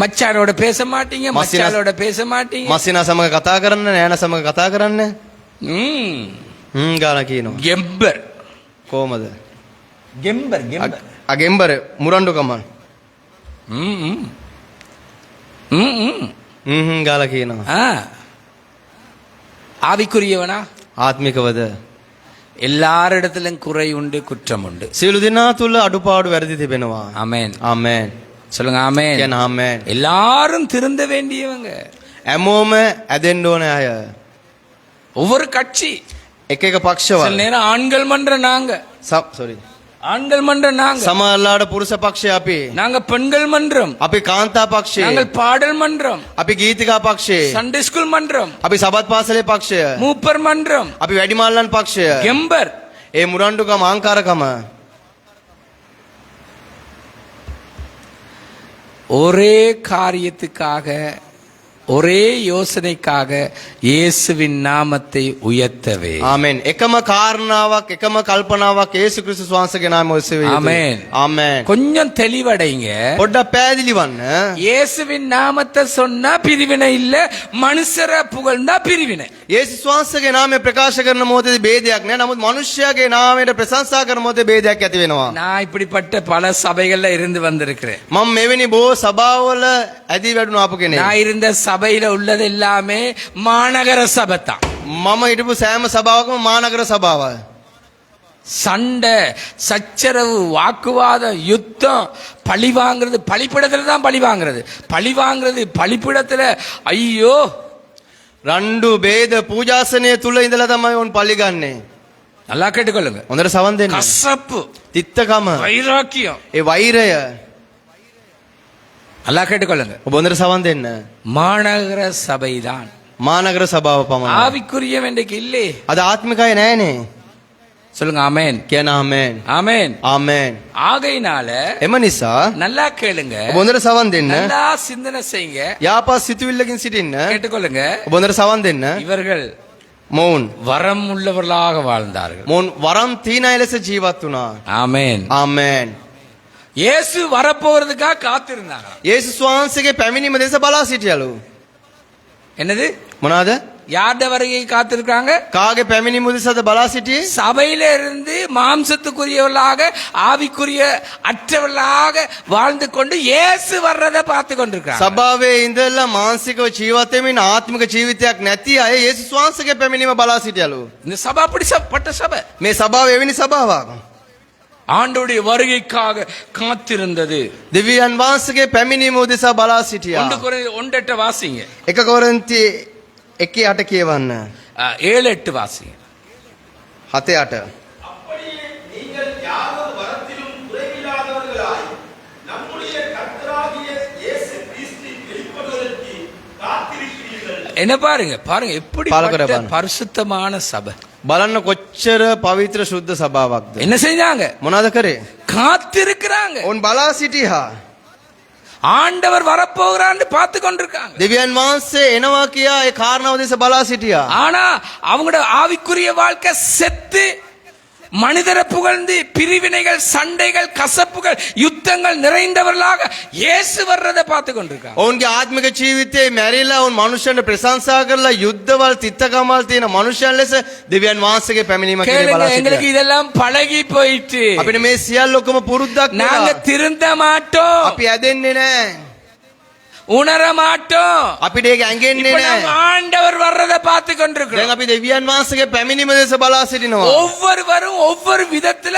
மச்சானோட பேச மாட்டீங்க, மச்சானோட பேச மாட்டீங்க. මස්සිනා සමග කතා කරන්නේ, නෑනා සමග කතා කරන්නේ. ගාලා කියනවා. கெம்பர் කොහමද? கெம்பர் கெம்பர். අගෙම්බර මුරණ්ඩු කමන්. ம் ம் ம் ගාලා කියනවා. ஆவிக்குரியவனா? ආත්මිකවද? எல்லாரிடத்திலும் குறை உண்டு, குற்றம் உண்டு. සියලු දෙනා තුල අඩුපාඩු වැරදි තිබෙනවා. ஆமென். ආමේන්. சொல்லுங்க ஆமென். කියන ආමේන්. எல்லாரும் திருந்த வேண்டியவங்க. හැමෝම ඇදෙන්න ඕනේ අය. ஒவ்வொரு கட்சி, එක එක சில පක්ෂවල. நேரம் ஆண்கள் மன்ற நாங்க, සෝරි. ஆண்கள் மன்ற நாங்க, සමහරලාට පුරුෂ පක්ෂය අපි. நாங்க பெண்கள் மன்றம், අපි කාන්තා පක්ෂය. நாங்கள் பாடல் மன்றம், අපි ගීතිකා පක්ෂය. சண்டே ஸ்கூல் மன்றம், අපි සබත් පාසලේ පක්ෂය. மூப்பர் மன்றம், අපි වැඩිමාල්ලන් පක්ෂය. கெம்பர். ඒ මුරණ්ඩුකම අහංකාරකම. ஒரே காரியத்துக்காக, ஒரே யோசனைக்காக இயேசுவின் நாமத்தை உயர்த்தவே. ආමෙන්. එකම කාරණාවක්, එකම කල්පනාවක් යේසුස් ක්‍රිස්තුස් වහන්සේගේ නාමය ඔස්සේ වේ. ආමෙන්. ආමෙන්. கொஞ்சம் தெளிவடைங்க. පොඩ්ඩක් පැහැදිලි වන්න. இயேசுவின் நாமத்தை சொன்னா பிரிவினை இல்ல, மனுஷரை புகழ்ந்தா பிரிவினை. යේසුස් වහන්සේගේ නාමය ප්‍රකාශ කරන මොහොතේ ભેදයක් නෑ. නමුත් මිනිස්යාගේ නාමයට ප්‍රශංසා කරන මොහොතේ ભેදයක් ඇති වෙනවා. நான் இப்படிப்பட்ட பல சபைகள்ல இருந்து வந்திருக்கிறேன். මම මෙවැනි බොහෝ සභාවල ඇදී වැඩුණු ආපු කෙනෙක්. நான் இருந்த சபையில உள்ளது எல்லாமே மாநகர சபை தான். මම හිටපු සෑම සභාවකම මානගර සභාව. சண்டை, சச்சரவு, வாக்குவாதம், யுத்தம், பழி வாங்குறது, பழிப்பிடத்துல தான் பழி வாங்குறது, பழி வாங்குறது பழிப்பிடத்துல. ஐயோ, රණ්ඩු ભેද පූජාසනය තුල ඉඳලා තමයි උන් පල්ලි ගන්නෙ. நல்லா கேட்டுக்கொள்ளுங்க. හොඳට සවන් දෙන්න. கசப்பு, තිත්තකම, வைராக்கியம், ඒ වෛරය. நல்லா கேட்டுக்கொள்ளுங்க. ඔබ හොඳට සවන් දෙන්න. மாநகர சபைதான். මානගර සභාව පමණයි. ஆவிக்குரிய வேண்டிக்கு இல்லே. අද ආත්මිකයි නෑනේ. சொல்லுங்க ஆமென். කියන ආමෙන්. ஆமென். ආමෙන්. ஆகையினால එම නිසා நல்லா கேளுங்க, ඔබ හොඳට සවන් දෙන්න. நல்லா சிந்தனை செய்யுங்க, යාපස් සිතුවිල්ලකින් සිටින්න. கேட்டுக்கொள்ளுங்க. ඔබ හොඳට සවන් දෙන්න. இவர்கள் මොවුන් வரம் உள்ளவர்களாக வாழ்ந்தார்கள். මොවුන් වරම් තීන අය ලෙස ජීවත් වුණා. ஆமென். ආමෙන්. இயேசு வரப்போறதுக்காக காத்திருந்தாங்க. යේසුස් වහන්සේගේ පැමිණීම දෙස බලා සිටියලු. என்னது? මොනවාද? யார்ட வருகை காத்திருக்காங்க? කාගේ පැමිණීම දෙසද බලා සිටියේ? சபையில இருந்து மாம்சத்துக்குரியவர்களாக, ஆவிக்குரிய அற்றவர்களாக வாழ்ந்து கொண்டு இயேசு வர்றதை பார்த்து கொண்டிருக்காங்க. සභාවේ ඉඳලා මානසිකව ජීවත් වෙමින් ආත්මික ජීවිතයක් නැති අය යේසුස් වහන්සේගේ පැමිණීම බලා සිටියලු. இந்த சபை அப்படிப்பட்ட சபை. මේ සභාව එවැනි සභාවක්. ஆண்டவருடைய வருகைக்காக காத்திருந்தது. දෙවියන් වහන්සේගේ පැමිණීම උදෙසා බලා සිටියා. 1:8 வாசிங்க. 1 කොරින්ති 1:8 කියවන්න. 7:8 வாசிங்க. 7:8. அப்படியே நீங்கள் யாதொரு வரத்திலும் குறைவில்லாதவர்களாய் நம்முடைய கர்த்தராகிய இயேசு கிறிஸ்து வெளிப்படுவதற்கு காத்திருக்கிறீர்கள். என்ன பாருங்க பாருங்க எப்படி பாலகர பாருங்க. பரிசுத்தமான சபை බලන්න කොච්චර පවිත්‍ර ශුද්ධ සභාවක්ද. என்ன செஞ்சாங்க? මොනවද කරේ? காத்திருக்கிறாங்க. ඔවුන් බලා සිටියා. ஆண்டவர் வரப்போகிறான்னு பார்த்து கொண்டிருக்காங்க. දෙවියන් වහන්සේ එනවා කියා ඒ කාරණාව දෙස බලා සිටියා. ஆனா அவங்களோட ஆவிக்குரிய வாழ்க்கை செத்து மனிதரை புகழ்ந்து பிரிவினைகள் சண்டைகள் கசப்புகள் யுத்தங்கள் நிறைந்தவர்களாக இயேசு வர்றதை பார்த்து கொண்டிருக்காங்க. ඔවුන්ගේ ආත්මික ජීවිතේ මැරිලා ඔවුන් මනුෂ්‍යයන්ට ප්‍රශංසා කරලා යුද්ධවල් තිත්තකමල් තියෙන මනුෂ්‍යයන් ලෙස දෙවියන් වහන්සේගේ පැමිණීම කියලා கேளுங்க, බලා எங்களுக்கு සිටියා. இதெல்லாம் பழகி போயிட்டு අපිට මේ සියල්ල ඔක්කොම පුරුද්දක් நாங்க වෙලා. திருந்த மாட்டோம், අපි ඇදෙන්නේ නැහැ. உணர மாட்டோம். අපිට ඒක ඇඟෙන්නේ இப்ப நாங்க නැහැ. ஆண்டவர் வர்றதை பார்த்து දැන් கொண்டிருக்கிறோம். අපි දෙවියන් වහන්සේගේ පැමිණීම දෙස බලා සිටිනවා. ஒவ்வொருவரும் ஒவ்வொரு விதத்துல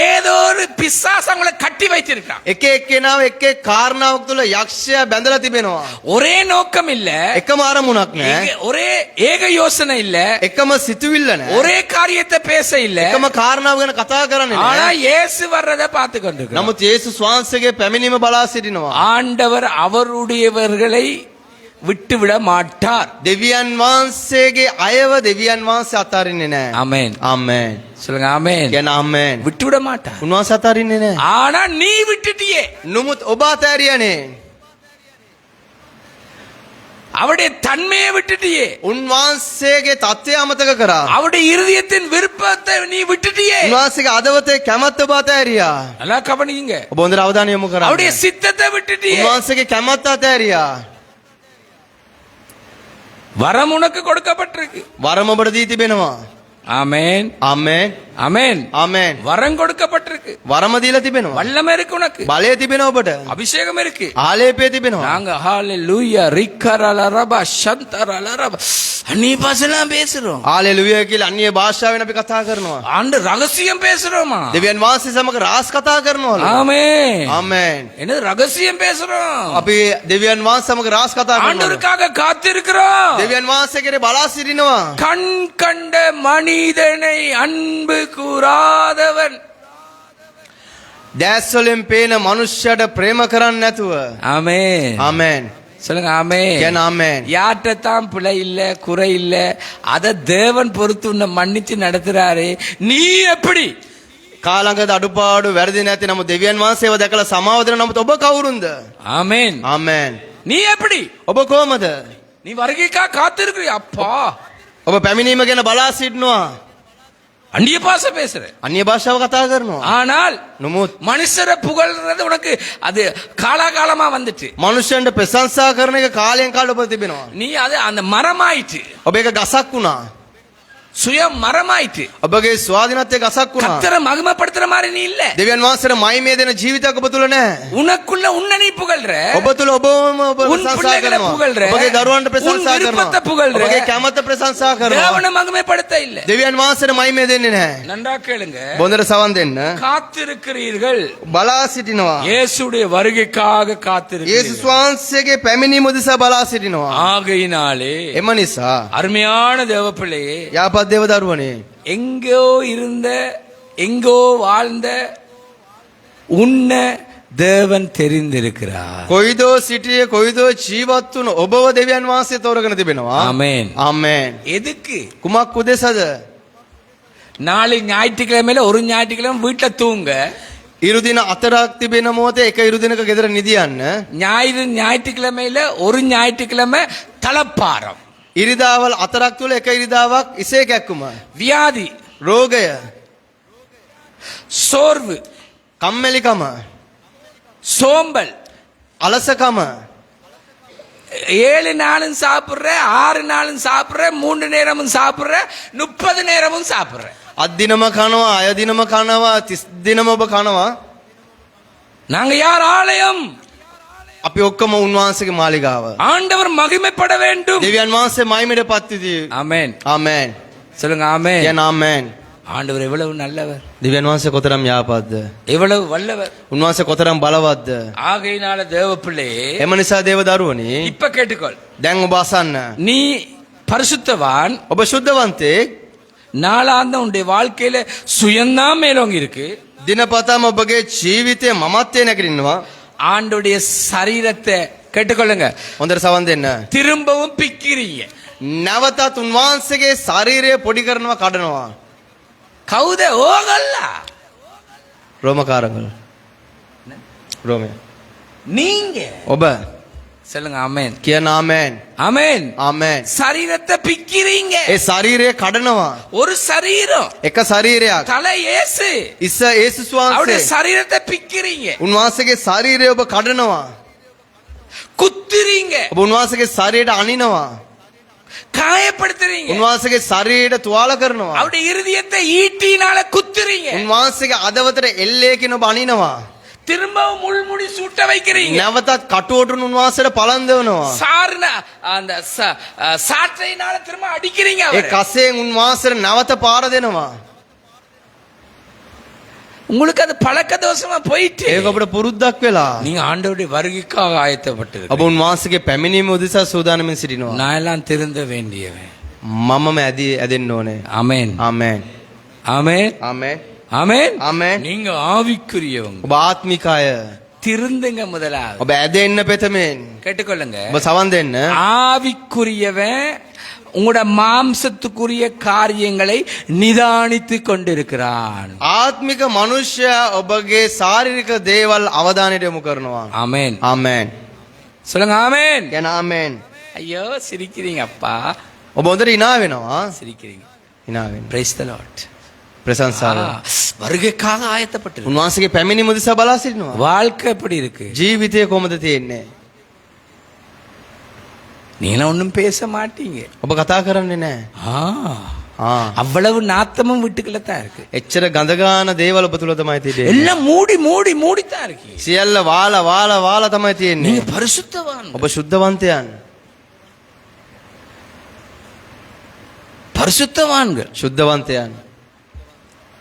ஏதோ ஒரு பிசாசங்களை கட்டி வைத்திருக்கான். එක එක්කෙනාව එක එක් කාරණාවක් තුළ යක්ෂයා බැඳලා තිබෙනවා. ஒரே நோக்கம் இல்ல, එකම අරමුණක් නැහැ. ஒரே ஏக யோசனை இல்ல, එකම සිතුවිල්ල නැහැ. ஒரே காரியத்தை பேச இல்ல. එකම කාරණාව ගැන කතා කරන්නේ ஆனா නැහැ. இயேசு வர்றதை பார்த்து கொண்டிருக்கிறோம். නමුත් යේසුස් වහන්සේගේ පැමිණීම බලා සිටිනවා. ஆண்டவர் அவருடையவர்களை விட்டுவிட மாட்டார். දෙවියන් වහන්සේගේ අයව දෙවියන් වහන්සේ අතාරින්නේ නැහැ. ஆமென். ආමේන්. சொல்லுங்க ஆமென். කියන ආමේන්. விட்டுவிட மாட்டார். උන්වහන්සේ අතාරින්නේ නැහැ. ஆனா நீ விட்டுட்டியே. නමුත් ඔබ අතාරියානේ. அவருடைய தன்மையை விட்டுட்டியே. උන්වහන්සේගේ தත්ත්වය අමතක කරා. அவருடைய இருதயத்தின் விருப்பத்தை நீ விட்டுட்டியே. උන්වහන්සේගේ අදවතේ කැමැත්ත ඔබ අතාරියා. நல்லா கவனிங்க. ඔබ හොඳට අවධානය යොමු කරන්න. அவருடைய சித்தத்தை விட்டுட்டியே. උන්වහන්සේගේ කැමැත්ත අතාරියා. வரம் உனக்கு கொடுக்கப்பட்டிருக்கு. වරම ඔබට දී තිබෙනවා. ஆமென். ආමේන්. ஆமென். ආමේන්. வரம் கொடுக்கப்பட்டிருக்கு. වරම දීලා තිබෙනවා. வல்லமை இருக்கு உனக்கு. බලය තිබෙනවා ඔබට. அபிஷேகம் இருக்கு. ආලේපය තිබෙනවා. நாங்க ஹalleluya ரிக்கரலரபா ஷந்தரலரபா அந்நிய பாஷைலாம் பேசுறோம். හාලෙලූයා කියලා අන්‍ය භාෂාවෙන් අපි කතා කරනවා. ஆண்டு ரகசியம் பேசுறோமா? දෙවියන් වහන්සේ සමග රාස් කතා කරනවලු. ஆமென். ආමේන්. என்ன ரகசியம் பேசுறோம்? අපි දෙවියන් වහන්සේ සමග රාස් කතා කරනවා. ஆண்டவருக்காக காத்திருக்கிறோம். දෙවියන් වහන්සේ කෙරේ බලා සිටිනවා. கண் கண்ட மனிதனை அன்பு கூறாதவன். දැස් වලින් පේන මනුෂ්‍යයට ප්‍රේම කරන්නේ නැතුව. ஆமென். ආමේන්. சொல்லுங்க ஆமென். කියන ආමේන්. யார்கிட்டத்தான் பிழை இல்ல குறை இல்ல அத தேவன் பொறுத்து உன்னை மன்னிச்சு நடத்துறாரு. நீ எப்படி? කාලඟද අඩුපාඩු වැරදි නැති නමුත් දෙවියන් වහන්සේව දැකලා සමාව දෙන නමුත් ඔබ කවුරුන්ද? ஆமென். ආමේන්. நீ எப்படி? ඔබ කොහමද? நீ வருகைக்கா காத்திருக்கிறியா? அப்பா ඔබ පැමිණීම ගැන බලා සිටිනවා. அந்நிய பாஷை பேசுற. අන්‍ය භාෂාව කතා කරනවා. ஆனால் නමුත් மனுஷரை புகழ்றது உனக்கு அது காலாகாலமா வந்துட்டு. මනුෂ්‍යයන්ට ප්‍රශංසා කරන එක කාලයෙන් කාලෙ ඔබ තිබෙනවා. நீ அது அந்த மரமாயிட்டு. ඔබ ඒක ගසක් වුණා. சுய மரமாயிட்டு. ඔබගේ ස්වාධීනත්වයේ ගසක් වුණා. கர்த்தரை மகிமைப்படுத்துற மாதிரி நீ இல்ல. දෙවියන් වහන්සේට මහිමේ දෙන ජීවිතයක් ඔබ තුල නැහැ. உனக்குள்ள உன்னை நீ புகழ்ற. ඔබ තුල ඔබම ඔබ உன் ප්‍රශංසා பிள்ளைகளை කරනවා. புகழ்ற. ඔබගේ දරුවන්ට உன் ප්‍රශංසා விருப்பத்தை කරනවා. புகழ்ற. ඔබගේ කැමැත්ත ප්‍රශංසා කරනවා. தேவனை மகிமைப்படுத்த இல்ல. දෙවියන් වහන්සේට මහිමේ දෙන්නේ නැහැ. நன்றா கேளுங்க. බොඳට සවන් දෙන්න. காத்திருக்கிறீர்கள். බලා සිටිනවා. இயேசுடைய வருகைக்காக යේසුස් காத்திருக்கிறீர்கள். වහන්සේගේ පැමිණීම දිසා බලා සිටිනවා. ஆகையினாலே එම නිසා அருமையான தேவ பிள்ளையே, යාපත් දේව දරුවනේ எங்கோ இருந்த எங்கோ வாழ்ந்த உன்னை தேவன் தெரிந்திருக்கிறார். කොයිදෝ සිටියේ කොයිදෝ ජීවත් වුණ ඔබව දෙවියන් වහන්සේ තෝරගෙන තිබෙනවා. ஆமென். ආමේන්. எதுக்கு? කුමක් උදෙසද? நாளை ஞாயிற்றுக்கிழமையில ஒரு ஞாயிற்றுக்கிழமை வீட்டுல தூங்க, ඉරු දින 4ක් තිබෙන මොහොතේ එක ඉරු දිනක ගෙදර නිදියන්න. ஞாயிற்றுக்கிழமையில ஒரு ஞாயிற்றுக்கிழமை தலப்பாரம், ඉරිදාවල් 4ක් තුල එක ඉරිදාවක් ඉසේ කැක්කුම. வியாதி, රෝගය, சோர்வு, කම්මැලිකම, சோம்பல், අලසකම, 7 நாளும் சாப்பிடுற, 6 நாளும் சாப்பிடுற, 3 நேரமும் சாப்பிடுற, 30 நேரமும் சாப்பிடுற. අත් දිනම කනවා, අය දිනම කනවා, 30 දිනම ඔබ කනවා. நாங்க யார் ஆலயம்? අපි ඔක්කොම උන්වහන්සේගේ මාලිගාව. ஆண்டவர் மகிமைப்பட வேண்டும். දෙවියන් වහන්සේ මහිමයට පත් විය. ஆமென். ආමේන්. சொல்லுங்க ஆமென். කියන ආමේන්. ஆண்டவர் எவ்வளவு நல்லவர், දෙවියන් වහන්සේ කොතරම් යාපත්ද? எவ்வளவு வல்லவர். උන්වහන්සේ කොතරම් බලවත්ද? ஆகையினால தேவ பிள்ளையே, එම නිසා දේව දරුවනේ இப்ப கேட்டுக்கொள். දැන් ඔබ අසන්න. நீ பரிசுத்தவான். ඔබ ශුද්ධවන්තයෙක්. நாளாந்த உன்னுடைய வாழ்க்கையில சுயம்தான் மேலோங்கி இருக்கு. දිනපතාම ඔබගේ ජීවිතයේ මමත්වයේ නැගිටිනවා. ஆண்டுடைய சரீரத்தை கேட்டுக்கொள்ளுங்க. හොඳට සවන් දෙන්න. திரும்பவும் பிக்கிறீங்க. නැවතත් උන්වහන්සේගේ ශරීරය පොඩි කරනවා කඩනවා. கவுத ஓகல்ல රෝමකාරங்கள். රෝමය. நீங்க ඔබ சொல்லுங்க ஆமென். කියන ආමෙන්. ஆமென். ආමෙන්. சரீரத்தை பிக்கிறீங்க. ඒ ශරීරය කඩනවා. ஒரு சரீரம் එක ශරීරයක්. தலை இயேசு. ඉස්ස යේසුස් அவருடைய වහන්සේ. சரீரத்தை பிக்கிறீங்க. උන්වහන්සේගේ ශරීරය ඔබ කඩනවා. குத்துறீங்க. ඔබ උන්වහන්සේගේ ශරීරයට අනිනවා. காயப்படுத்துறீங்க. උන්වහන්සේගේ ශරීරයට තුවාල කරනවා. அவருடைய இருதயத்தை ஈட்டினால குத்துறீங்க. උන්වහන්සේගේ අදවතට එල්ලේකින් ඔබ අනිනවා. திரும்பவும் முள்முடி சூட்ட வைக்கிறீங்க. නැවතත් කටුවටුන් උන්වහන්සේට පලන්දවනවා. சார்ன அந்த சாற்றையினால திரும்ப அடிக்கிறீங்க ඒ அவரை. කසයෙන් උන්වහන්සේට නැවත පාර දෙනවා. உங்களுக்கு அது பழக்க தோஷமா போயிட்டு ඒක ඔබට පුරුද්දක් වෙලා. நீங்க ஆண்டவருடைய வருகைக்காக ஆயத்தப்பட்டிருக்கு. ඔබ උන්වහන්සේගේ පැමිණීම උදෙසා සූදානම්ෙන් සිටිනවා. நான் எல்லாம் திருந்த வேண்டியவன். මමම ඇදෙන්න ඕනේ. ஆமென். ආමෙන්. ஆமென். ආමෙන්. ஆமென். ஆமென். நீங்க ஆவிக்குரியவங்க. ඔබ ආත්මික අය. திருந்துங்க முதலாவது. ඔබ ඇදෙන්න පෙතමෙන්. கேட்டுக்கொள்ளுங்க. ඔබ සවන් දෙන්න. ஆவிக்குரியவன் உங்களோட மாம்சத்துக்குரிய காரியங்களை நிதானித்து கொண்டிருக்கிறான். ආත්මික මනුෂ්‍යයා ඔබගේ ශාරීරික දේවල් අවධානයට යොමු කරනවා. ஆமென். ආමෙන්. சொல்லுங்க ஆமென். කියන ආමෙන්. ஐயோ சிரிக்கிறீங்க அப்பா. ඔබ හොඳට hina වෙනවා. சிரிக்கிறீங்க. hina වෙන්න. Praise the Lord. ප්‍රශංසාව. வருகைக்காக ஆயத்தப்பட்டிருக்கு. උන්වහන්සේගේ පැමිණීම උදෙසා බලා සිටිනවා. வாழ்க்கை எப்படி இருக்கு? ජීවිතය කොහොමද තියෙන්නේ? நீங்க ஒண்ணும் பேச மாட்டீங்க. ඔබ කතා කරන්නේ නැහැ. அவ்வளவு நாத்தமும் வீட்டுக்குள்ள தான் இருக்கு. එච්චර ගඳ ගන්න දේවල් ඔබ තුල තමයි තියෙන්නේ. எல்லாம் மூடி மூடி மூடி தான் இருக்கு. සියල්ල වාලා තමයි තියෙන්නේ. நீங்க பரிசுத்தவான். ඔබ ශුද්ධවන්තයන්. பரிசுத்தவான்கள். ශුද්ධවන්තයන්.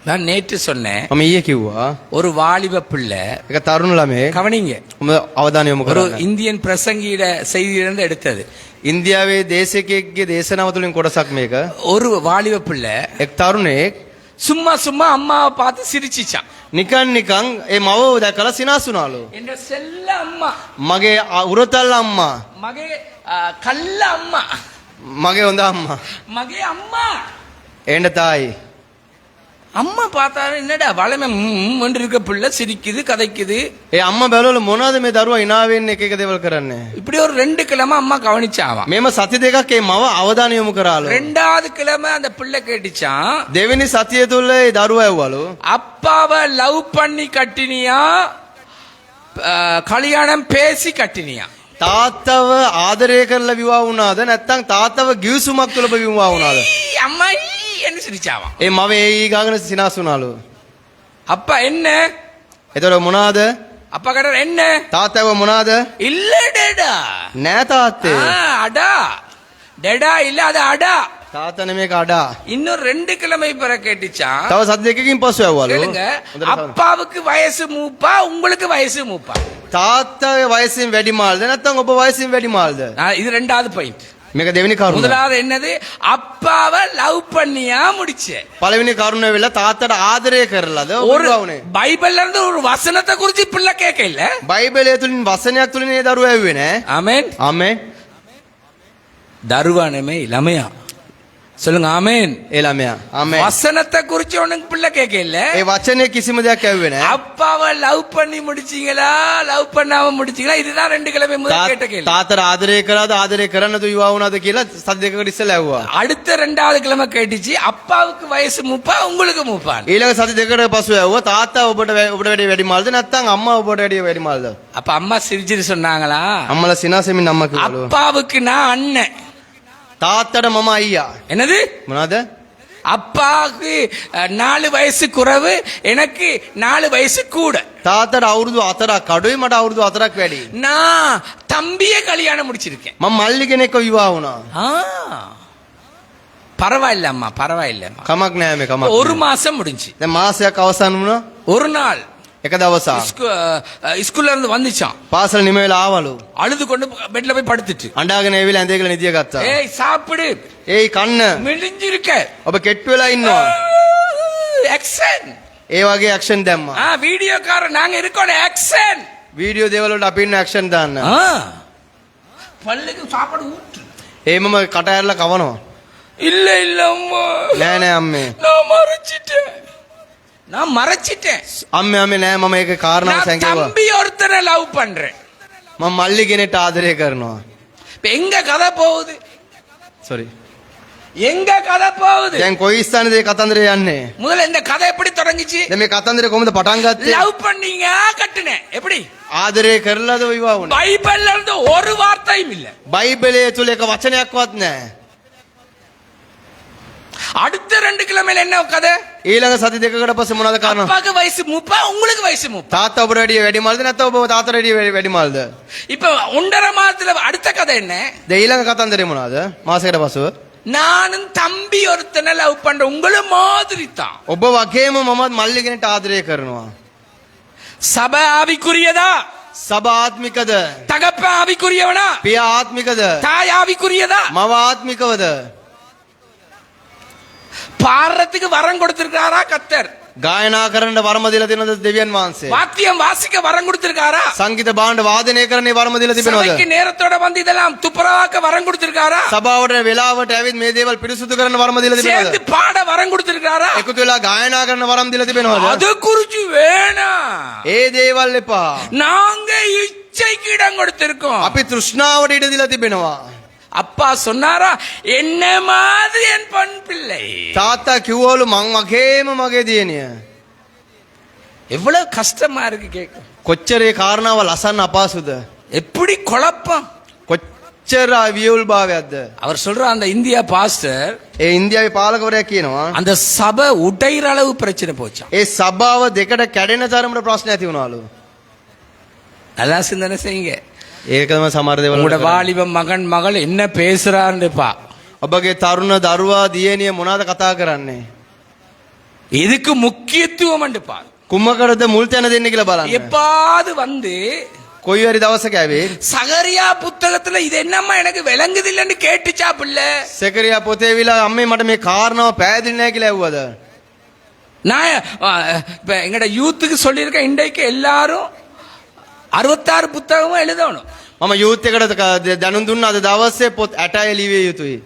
நான் நேற்று சொன்னேன். මම ඊයේ කිව්වා ஒரு வாலிப பிள்ளை. එක තරුණ ළමයෙක්. கவனிங்க. ඔබ අවධානය යොමු ஒரு කරන්න. இந்தியன் பிரசங்கியிட செய்தியிலிருந்து எடுத்தது. ඉන්දියාවේ දේශකයෙක්ගේ දේශනාව තුලින් කොටසක් මේක. ஒரு வாலிப பிள்ளை එක් තරුණයෙක් சும்மா சும்மா அம்மாவை பார்த்து சிரிச்சிச்சான். නිකන් ඒ මව දැකලා සිනාසුනාලු. என்ற செல்ல அம்மா, මගේ උරතල් අම්මා. மகே கல்ல அம்மா, මගේ හොඳ අම්මා. மகே அம்மா. එන්න තායි. அம்மா பார்த்தாரு, என்னடா வளமை என்று இருக்க பிள்ளை சிரிக்குது கதைக்குது. ඒ අම්මා බැලුවලු මොනවද මේ දරුවා hina වෙන්නේ එක එක දේවල් කරන්නේ. இப்படி ஒரு 2 கிழமை அம்மா கவனிச்சாவாம். මේම සති දෙකක් ඒ මව අවධානය යොමු කරාලු. 2வது கிழமை அந்த பிள்ளை கேட்டுச்சான், දෙවෙනි සතිය තුල ඒ දරුවා ඇව්වලු. அப்பாவை லவ் பண்ணி கட்டினியா கல்யாணம் பேசி கட்டினியா? තාත්තව ආදරය කරලා විවාහ වුණාද නැත්නම් තාත්තව ගිවිසුමක් තුල විවාහ වුණාද? அம்மா என்ன சிரிச்சாவாம். ඒ මව ඒ ගාගෙන සිනාසුනාලු. அப்பா என்ன? එතකොට මොනවාද? அப்பா கேட்டார் என்ன? තාත්තව මොනවාද? இல்ல டேடா. නෑ තාත්තේ. அடா. டேடா இல்ல, அது அடா. තාත්තා නෙමේක අඩා. இன்னும் 2 கிழமை பிற கேட்டுச்சான். තව සති දෙකකින් පස්සෙ ඇව්වලු. கேளுங்க, அப்பாவுக்கு வயசு மூப்பா உங்களுக்கு வயசு மூப்பா? තාත්තාගේ වයසින් වැඩිමාල්ද නැත්නම් ඔබ වයසින් වැඩිමාල්ද? இது 2வது பாயிண்ட். මේක දෙවෙනි කරුණ. முதலாவது என்னது? அப்பாவை லவ் பண்ணியா முடிச்ச. පළවෙනි කරුණ වෙලා තාත්තට ආදරය කරලාද ඔබ ஒரு විවාහ වුණේ? பைபிள்ல இருந்து ஒரு வசனத்தை குறிச்சு பிள்ளை கேட்க இல்ல. බයිබලය තුලින් වසනයක් තුලින් ඒ දරුවා ඇව්වේ නෑ. ஆமென். ආමෙන්. தருவானமே இளமையா சொல்லுங்க ஆமென். ඒ ළමයා. ආමෙන්. வசனத்தை குறிச்சு உனக்கு பிள்ளை கேட்க இல்ல. ඒ වචනේ කිසිම දෙයක් ඇව්වේ නෑ. அப்பாவை லவ் பண்ணி முடிச்சீங்களா லவ் பண்ணாம முடிச்சீங்களா? இதுதான் 2 கிழமை முதல் கேட்ட கேள்வி. තාත්තට ආදරය කරාද ආදරය කරන්නද විවාහ වුණාද කියලා සති දෙකකට ඉස්සෙල්ලා ඇව්වා. அடுத்த 2வது கிழமை கேட்டுச்சு, அப்பாவுக்கு வயசு மூப்பா உங்களுக்கு மூப்பான்? ඊළඟ සති දෙකකට පසු ඇව්වා තාත්තා ඔබට වැඩි වැඩිමාල්ද නැත්නම් අම්මා ඔබට වැඩි වැඩිමාල්ද? அப்ப அம்மா சிரிச்சிட்டு சொன்னாங்களா, අම්මලා සිනාසෙමින් අම්මා කිව්වලු. அப்பாவுக்கு நான் அண்ணன். තාත්තට මම අයියා. என்னது? මොනවාද? அப்பாவுக்கு 4 வயசு குறைவு, எனக்கு 4 வயசு கூட. තාත්තට අවුරුදු 4ක් අඩුයි මට අවුරුදු 4ක් වැඩි. நான் தம்பியை கல்யாணம் முடிச்சிருக்கேன். මම මල්ලි කෙනෙක්ව විවාහ වුණා. பரவாயில்ல அம்மா, பரவாயில்ல அம்மா. කමක් නෑ මේ කමක්. 1 மாசம் முடிஞ்சு. දැන් මාසයක් අවසන් වුණා. ஒரு நாள் එක දවසක් ஸ்கூல்ல இருந்து வந்துச்சான். පාසල නිම වෙලා ආවලු. அழுது கொண்டு பெட்ல போய் படுத்துட்டு, අඬාගෙන ඇවිල්ලා ඇඳගෙන නිදිය ගත්තා. ஏய் சாப்பிடு, ඒයි කන්න. மெலிஞ்சிருக்க. ඔබ කෙට්ටු වෙලා ඉන්නවා. ஆக்சன். ඒ වගේ ඇක්ෂන් දැම්මා. வீடியோக்கார நாங்க இருக்கோம். ஆக்சன். වීඩියෝ දේවල් වලට අපි ඉන්න ඇක්ෂන් දාන්න. பல்லுக்கு சாப்பாடு ஊட்டு. ඒමම කට ඇරලා කවනවා. இல்ல இல்ல அம்மா, නෑ නෑ අම්මේ. நான் மறைச்சிட்டேன். අම්මේ නෑ මම ඒක කාරණාව நான் සැඟෙවුවා. தம்பி ஒருத்தரை லவ் பண்றேன். මම මල්ලි කෙනෙක්ට ආදරය කරනවා. இப்ப எங்க கதை போகுது? සෝරි. எங்க கதை போகுது? දැන් කොයි ස්ථානේද මේ කතන්දරය යන්නේ? முதல்ல இந்த கதை எப்படி தொடங்குச்சு? දැන් මේ කතන්දරය කොහොමද පටන් ගත්තේ? லவ் பண்ணீங்க, கட்டுனேன். எப்படி? ආදරය කරලාද විවාහ වුණේ? பைபிள்ல இருந்து ஒரு வார்த்தையும் இல்ல. බයිබලයේ තුල එක වචනයක්වත් නැහැ. அடுத்த 2 கிழமையில என்ன கதை? ඊළඟ සති දෙකකට පස්සේ මොනවද කරනවා? அப்பாக்கு வயசு 30, உங்களுக்கு வயசு 30. තාත්තා ඔබට වැඩිය වැඩිමල්ද නැත්නම් ඔබ තාත්තට වැඩිය වැඩිමල්ද? இப்ப 1.5 மாதத்துல அடுத்த கதை என்ன? දැන් ඊළඟ කතන්දරේ මොනවද? මාසයකට පසුව நானும் தம்பி ஒருத்தனை லவ் பண்றேன், உங்களை மாதிரி தான். ඔබ වගේම මමත් මල්ලි කෙනෙක්ට ආදරය කරනවා. சபை ஆவிக்குரியதா? සබ ආත්මිකද? தகப்ப ஆவிக்குரியவனா? පියා ආත්මිකද? தாய் ஆவிக்குரியதா? මව ආත්මිකවද? பாடுறதுக்கு வரம் கொடுத்திருக்காரா கத்தர்? ගායනා කරන්න වරම දීලා තියෙනවද දෙවියන් වහන්සේ? வாத்தியம் வாசிக்க வரம் கொடுத்திருக்காரா? සංගීත භාණ්ඩ වාදනය කරන්නේ වරම දීලා சபைக்கு තිබෙනවද? நேரத்தோட வந்து இதெல்லாம் துப்புரவாக்க வரம் கொடுத்திருக்காரா? සභාවට වෙලාවට ඇවිත් මේ දේවල් පිරිසුදු කරන්න වරම දීලා சேர்ந்து තිබෙනවද? பாட வரம் கொடுத்திருக்காரா? එකතු වෙලා ගායනා කරන්න වරම් දීලා තිබෙනවද? அது குறிச்சு வேணாம். ඒ දේවල් එපා. நாங்க இச்சைக்கு இடம் கொடுத்திருக்கோம். අපි තෘෂ්ණාවට ඉඩ දීලා තිබෙනවා. அப்பா சொன்னாரா, என்ன மாதிரி என் பெண் பிள்ளை. තාත්තා කිව්වලු මං වගේම මගේ දියණිය. எவ்வளவு கஷ்டமா இருக்கு கேட்க. කොච්චර ඒ කාරණාව ලසන්න අපහසුද? எப்படி குழப்பம். කොච්චර වියුල් භාවයක්ද? அவர் சொல்ற அந்த இந்தியா பாஸ்டர், ඒ ඉන්දියාවේ පාලකවරයා කියනවා அந்த சபை உடைற அளவு பிரச்சனை போச்சா. ඒ සභාව දෙකට කැඩෙන තරමට ප්‍රශ්න ඇති වුණාලු. நல்லா சிந்தனை செய்யுங்க. ඒකම සමහර දේවල් உங்களோட වලට කරන්නේ. வாலிப மகன் மகள் என்ன பேசுறாருப்பா. ඔබගේ තරුණ දරුවා දියණිය මොනවද කතා කරන්නේ? இதுக்கு முக்கியத்துவம் பா. කුමකටද මුල් තැන දෙන්නේ කියලා බලන්න. எப்பாவது வந்து කොයි හරි දවසක ඇවිත් சகரியா புத்தகத்துல இது என்னம்மா எனக்கு விளங்குது இல்லன்னு கேட்டுச்சா பிள்ளை? සෙකරියා පොතේ විලා අම්මේ මට මේ කාරණාව පැහැදිලි නැහැ කියලා ඇහුවද? நான் இப்ப எங்கட யூத்துக்கு சொல்லியிருக்க, இன்றைக்கு எல்லாரும் 66 புத்தகமும் எழுதணும். මම යූත් එකට දැනුම් දුන්නා අද දවසේ පොත් 8යි ලිවිය යුතුයි.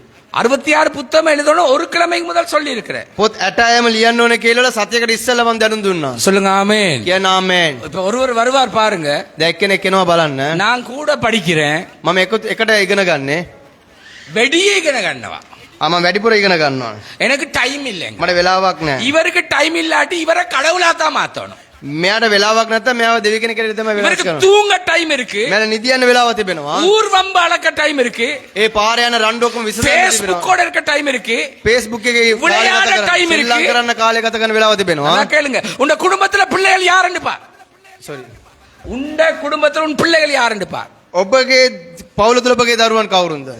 66 புத்தகம் எழுதணும், ஒரு கிழமைக்கு முதல் சொல்லி இருக்கிறேன். පොත් 8යිම ලියන්න ඕනේ කියලා සතියකට ඉස්සෙල්ලා මම දැනුම් දුන්නා. சொல்லுங்க ஆமென். කියන ආමෙන්. இப்ப ஒருவர் வருவார் பாருங்க. දැන් එක්කෙනෙක් එනවා බලන්න. நான் கூட படிக்கிறேன், මම එකට ඉගෙන ගන්නෙ. வெடியே இගෙන கண்ணவா. මම වැඩිපුර ඉගෙන ගන්නවා. எனக்கு டைம் இல்லைங்க. මට වෙලාවක් නැහැ. இவருக்கு டைம் இல்லாட்டி இவரை கடவுளா தான் மாத்தணும். මෙයාට වෙලාවක් නැත්නම් මෙයාව දෙවි කෙනෙක් කියලා තමයි වෙනස් இவருக்கு කරනවා. தூங்க டைம் இருக்கு, මෙයාට නිදියන්න වෙලාවක් තිබෙනවා. ஊர் வம்பு அளக்க டைம் இருக்கு, ඒ පාර යන රණ්ඩු ඔක්කොම විසඳන්න Facebook තිබෙනවා. ஓட இருக்க டைம் இருக்கு. Facebook එකේ விளையாட කාලය ගත time කරන්න இருக்கு. ශ්‍රී ලංකා කරන්න කාලය ගත කරන වෙලාව තිබෙනවා. நல்லா கேளுங்க, உங்க குடும்பத்துல பிள்ளைகள் யாருன்னு பார். sorry. உண்ட குடும்பத்துல உன் பிள்ளைகள் யாருன்னு பார். ඔබගේ පවුල තුල ඔබගේ දරුවන් කවුරුන්ද?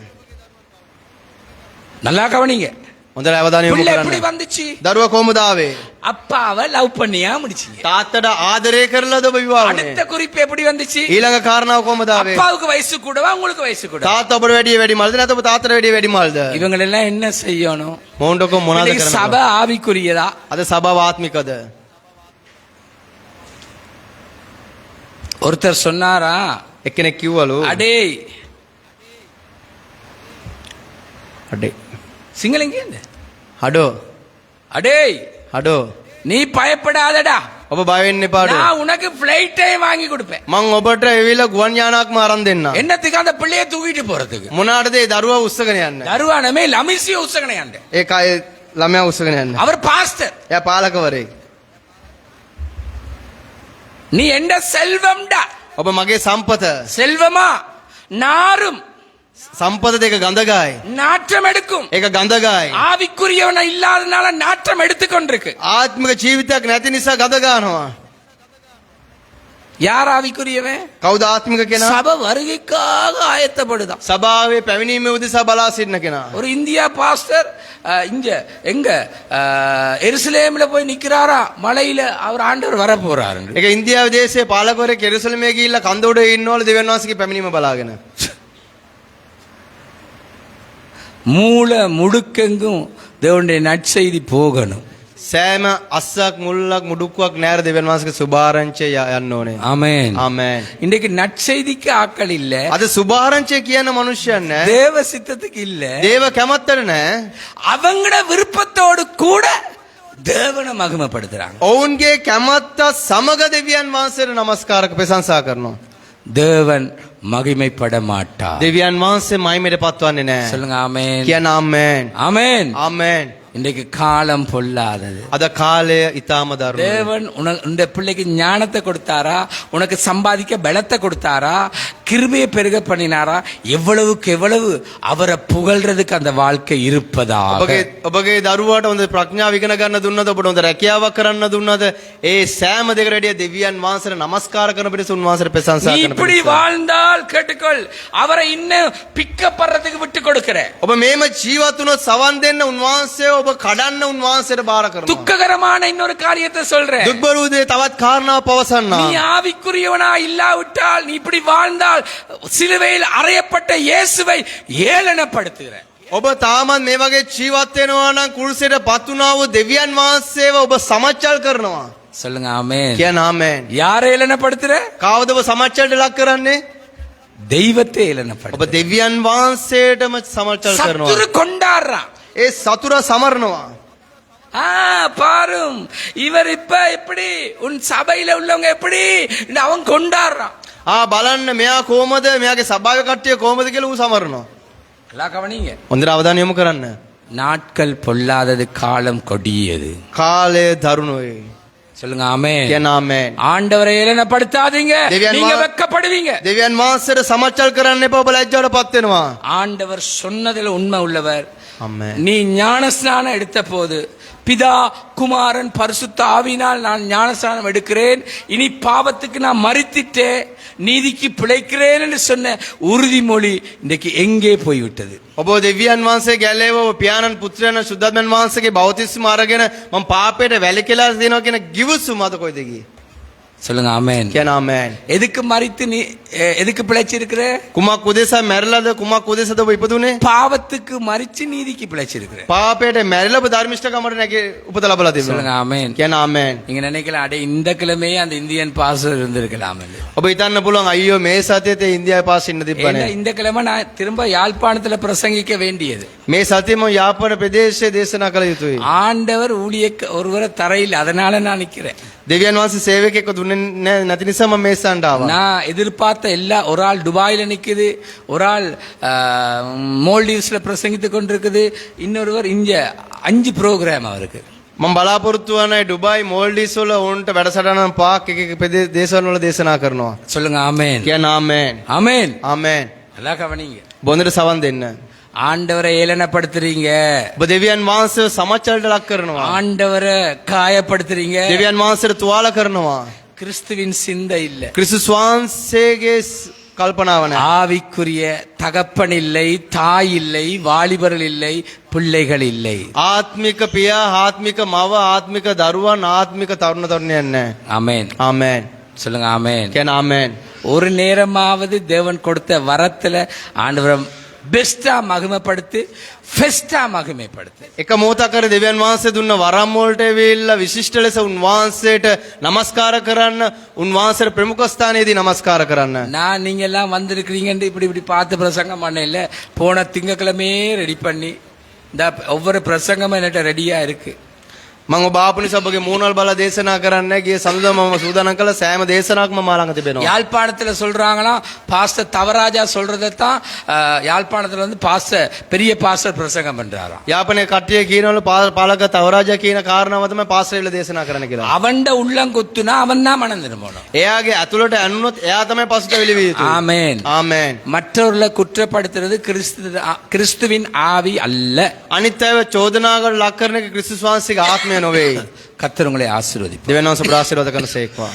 நல்லா கவனிங்க. හොඳට අවධානය යොමු பிள்ளை எப்படி කරන්න. வந்துச்சு? දරුවා කොහමද ආවේ? அப்பாவை லவ் பண்ணியா முடிச்சீங்க. තාත්තට ආදරය කරලාද ඔබ විවාහ වුනේ? அடுத்த குறிப்பு எப்படி வந்துச்சு? ඊළඟ කාරණාව කොහමද ආවේ? அப்பாவுக்கு வயசு கூடவா உங்களுக்கு வயசு கூட? තාත්තා ඔබට වැඩිය වැඩිමල්ද නැත්නම් ඔබ තාත්තට වැඩිය වැඩිමල්ද? இவங்க எல்லாம் என்ன செய்யணும்? මොවුන්ට කොහොම මොනවද இன்னைக்கு කරන්නේ? சபை ஆவிக்குரியதா? අද සභාව ආත්මිකද? ஒருத்தர் சொன்னாரா, එක්කෙනෙක් කිව්වලු அடே අඩේ சிங்களங்க என்ன? හඩෝ அடே හඩෝ நீ பயப்படாதடா, ඔබ බය වෙන්න එපා ඩෝ. நான் உனக்கு பிளைட் டைம் வாங்கி கொடுப்பேன். මං ඔබට එවිලා ගුවන් යානාක්ම අරන් දෙන්නම්. என்னத்துக்கு அந்த பிள்ளைய தூக்கிட்டு போறதுக்கு? මොනාටද ඒ දරුවා උස්සගෙන යන්න? தருவானமே லமிசிய உசகனையாண்ட. ඒ කය ළමයා උස්සගෙන යන්න. அவர் பாஸ்டர், එයා පාලකවරයෙක්. நீ எந்த செல்வம்டா. ඔබ මගේ සම්පත. செல்வமா நாரும் සම්පත දෙක ගඳගායි. நாற்றம் எடுக்கும். ඒක ගඳගායි. ஆவிக்குரியவன இல்லாதனால நாற்றம் எடுத்துக்கொண்டிருக்கு. ආත්මික ජීවිතයක් නැති නිසා ගඳ ගන්නවා. யார் ஆவிக்குரியவன்? කවුද ආත්මික කෙනා? சபை வருகைக்காக ஆயத்தப்படுதான். සභාවේ පැමිණීම උදෙසා බලා සිටින කෙනා. ஒரு இந்தியா பாஸ்டர் இங்க எங்க எருசலேம்ல போய் நிக்கிறாரா, மலையில அவர் ஆண்டவர் வர போறாரு. ඒක ඉන්දියාවේ දේශයේ පාලකවරයෙක් යෙරුසලමේ ගිහිල්ලා කන්ද උඩ ඉන්නවලු දෙවියන් වහන්සේගේ පැමිණීම බලාගෙන. மூல முடுக்கெங்கும் தேவனுடைய நற்செய்தி போகணும். සෑම අස්සක් මුල්ලක් මුඩුක්කුවක් නෑර දෙවියන් වහන්සේගේ සුභාරංචිය යන්න ඕනේ. ஆமென். ආමෙන්. இன்றைக்கு நற்செய்திக்கு ஆக்கள் இல்ல, අද සුභාරංචිය කියන මනුෂ්‍යයන් නෑ. தேவ சித்தத்துக்கு இல்ல, දේව කැමැත්තට නෑ. அவங்களோட விருப்பத்தோடு கூட தேவனை மகிமைப்படுத்துறாங்க. ඔවුන්ගේ කැමැත්ත සමග දෙවියන් වහන්සේට නමස්කාර ප්‍රශංසා කරනවා. தேவன் மகிமைப்பட மாட்டார். දෙවියන් වහන්සේ මහිමයට පත්වන්නේ නෑ. சொல்லுங்க ஆமென். කියන ආමෙන්. ஆமென். ආමෙන්. இன்றைக்கு காலம் பொல்லாதது. අද කාලය ඊටාම දරුණුයි. தேவன் இந்த பிள்ளைக்கு ஞானத்தை கொடுத்தாரா, உனக்கு சம்பாதிக்க பலத்தை கொடுத்தாரா, கிருபையை பெருக பண்ணினாரா, எவ்வளவுக்கு எவ்வளவு அவரை புகழ்றதுக்கு அந்த வாழ்க்கை இருப்பதாக. ඔබගේ දරුවාට හොඳ ප්‍රඥාව ඉගෙන ගන්න දුන්නද, ඔබට හොඳ රැකියාවක් කරන්න දුන්නද, ඒ සෑම දෙයකට වැඩිය දෙවියන් වහන්සේට නමස්කාර කරන පිණිස උන්වහන්සේට ප්‍රශංසා நீ කරන இப்படி පිණිස. வாழ்ந்தால் கேட்டுக்கொள், அவரை இன்னும் பிக்கப்படுறதுக்கு விட்டு கொடுக்கிற. ඔබ මේම ජීවත් වුණොත් සවන් දෙන්න උන්වහන්සේ ඔබ කඩන්න උන්වහන්සේට බාර කරනවා. துக்ககரமான இன்னொரு காரியத்தை சொல்றேன். දුක්බරූදේ තවත් කාරණාව පවසන්නා. நீ ஆவிக்குரியவனா இல்லாவிட்டால், நீ இப்படி வாழ்ந்தால் சிலுவையில் அறையப்பட்ட இயேசுவை ஏளனப்படுத்துகிற. ඔබ තාමත් මේ වගේ ජීවත් වෙනවා නම් කුරුසයට පත් වුණා වූ දෙවියන් වහන්සේව ඔබ සමච්චල් කරනවා. சொல்லுங்க ஆமென். කියන ආමෙන්. யாரை ஏளனப்படுத்துற? කවුද ඔබ සමච්චල්ට ලක් කරන්නේ? தெய்வத்தை ඔබ ஏளனப்படுத்துற. දෙවියන් වහන්සේටම සමච්චල් කරනවා. சத்துரு கொண்டாடுறான். ඒ සතුර සමරනවා. பாரும், இவர் இப்ப எப்படி, உன் சபையில உள்ளவங்க எப்படி அவன் கொண்டாடுறான். බලන්න මෙයා කොහමද, මෙයාගේ සභාවේ කට්ටිය කොහමද කියලා ඌ සමරනවා. எல்லாம் கவனிங்க. හොඳට අවධානය යොමු කරන්න. நாட்கள் பொல்லாதது, காலம் கொடியது. කාලය දරුණුයි. சொல்லுங்க ஆமென். කියන ආමෙන්. ஆண்டவரை ஏளனப்படுத்தாதீங்க, தேவியான் நீங்க மா- வெட்கப்படுவீங்க. දෙවියන් වහන්සේට සමච්චල් කරන්න එපා, ඔබ ලැජ්ජාවට පත් වෙනවා. ஆண்டவர் சொன்னதில் உண்மை உள்ளவர். ආමෙන්. நீ ஞானஸ்நானம் எடுத்த போது, பிதா குமாரன் பரிசுத்த ஆவியினால் நான் ஞானஸ்நானம் எடுக்கிறேன், இனி பாவத்துக்கு நான் மரித்திட்டேன், நீதிக்கு பிழைக்கிறேன் என்று சொன்ன உறுதிமொழி இன்றைக்கு எங்கே போய்விட்டது? ඔබ දෙවියන් වහන්සේ ගැලේව ඔබ පියාණන් පුත්‍රයන් සුද්ධාත්මයන් වහන්සේගේ බෞතිස්ම අරගෙන මම පාපයට වැළකීලා දෙනවා කියන ගිවිසුම අද කොයිද ගියේ? சொல்லுங்க ஆமென். කියන ආමෙන්. எதுக்கு மரித்து நீ எதுக்கு பிழைச்சிருக்கிற? කුමක් උදෙසා මැරිලාද, කුමක් උදෙසාද ඔබ ඉපදුනේ? பாவத்துக்கு மரிச்சு நீதிக்கு பிழைச்சிருக்கிற. පාපයට මැරිලා ඔබ ධර්මිෂ්ඨකමට නැගී උපත ලබලා சொல்லுங்க තිබුණා. ஆமென். කියන ආමෙන්. நீங்க நினைக்கலாம், அடே இந்த கிழமையே அந்த இந்தியன் பாஸ்டர் இருந்திருக்கலாம். ඔබ හිතන්න පුළුවන් අයියෝ මේ සතියේ ඉන්දියාවේ පාස් ඉන්න තිබ්බනේ. இந்த கிழமை நான் திரும்ப யாழ்ப்பாணத்துல பிரசங்கிக்க வேண்டியது. මේ සතියේම යාපන ප්‍රදේශයේ දේශනා කළ යුතුයි. ஆண்டவர் ஒருவரை தரையில், அதனால நான் நிக்கிறேன். දෙවියන් වහන්සේ සේවකයෙක්ව දුන්නේ නැති නිසා මම මේ සඳ ආවා. நான் எதிர்பார்த்த எல்லா, ஒரு ஆள் துபாயில நிக்குது, ஒரு ஆள் மோல்டீவ்ஸ்ல பிரசங்கித்து கொண்டிருக்குது, இன்னொருவர் இங்க 5 ப்ரோக்ராம் அவருக்கு. මම බලාපොරොත්තු වන ඩුබායි මෝල්ඩීස් වල උන්ට වැඩසටහන පහක් එක දේශන වල දේශනා කරනවා. சொல்லுங்க ஆமென். කියන ආමෙන්. ஆமென். ආමෙන්. நல்லா கவனிங்க. බොඳට සවන් දෙන්න. ஆண்டவரை ஏளனப்படுத்துறீங்க, ඔබ දෙවියන් වහන්සේව සමච්චලට ලක් කරනවා. ஆண்டவரை காயப்படுத்துறீங்க. දෙවියන් වහන්සේට තුවාල කරනවා. கிறிஸ்துவின் சிந்தை இல்ல. ක්‍රිස්තුස් වහන්සේගේ කල්පනාව නැහැ. ஆவிக்குரிய தகப்பன் இல்லை, தாய் இல்லை, வாலிபர்கள் இல்லை, பிள்ளைகள் இல்லை. ආත්මික පියා, ආත්මික මව, ආත්මික දරුවන්, ආත්මික තරුණ තරුණියන් නැහැ. ஆமென். ආමෙන්. சொல்லுங்க ஆமென். කියන ආමෙන්. ஒரு நேரமாவது தேவன் கொடுத்த வரத்துல ஆண்டவரை பெஸ்டா மகிமைப்படுத்து, ஃபெஸ்டா மகிமைப்படுத்து. එක මොහොතක් කර දෙවියන් වහන්සේ දුන්න වරම් වලට වෙවිලා විශිෂ්ට ලෙස උන්වහන්සේට නමස්කාර කරන්න, උන්වහන්සේට ප්‍රමුඛ ස්ථානයේදී නමස්කාර කරන්න. நான் நீங்க எல்லாம் வந்திருக்கிறீங்கன்னு இப்படி பார்த்து பிரசங்கம் பண்ண இல்ல, போன திங்கக்கிழமையே ரெடி பண்ணி இந்த ஒவ்வொரு பிரசங்கமும் என்கிட்ட ரெடியா இருக்கு. මම ඔබ ආපු නිසා ඔබගේ මූණල් බලා දේශනා කරන්න ගිය සඳුදා මම සූදානම් කළ සෑම දේශනාවක්ම මා ළඟ තිබෙනවා. யாழ்ப்பாணத்துல சொல்றாங்களாம், பாஸ்டர் தவராஜா சொல்றதைத்தான் யாழ்ப்பாணத்துல வந்து பாஸ்டர், பெரிய பாஸ்டர் பிரசங்கம் பண்றாராம். යාපනයේ කට්ටිය කියනවලු පාලක තවරාජා කියන කාරණාව තමයි පාස්ටර්ල දේශනා කරන්න කියලා. அவன்ட உள்ளம் குத்துனா அவன் தான் மனம் திரும்பணும். එයාගේ ඇතුළට ඇනුනොත් එයා තමයි පසුත වෙලිවිය යුතුයි. ஆமென். ආමෙන්. மற்றவர்களை குற்றப்படுத்துறது கிறிஸ்துவின் ஆவி அல்ல. අනිත් අයව චෝදනාවකට ලක් කරන එක ක්‍රිස්තුස් වහන්සේගේ ආත්මය නොවේ. கர்த்தர் உங்களை ஆசீர்வதிப்பார். දෙවියන් වහන්සේ ආශිර්වාද කරන සේක්වා.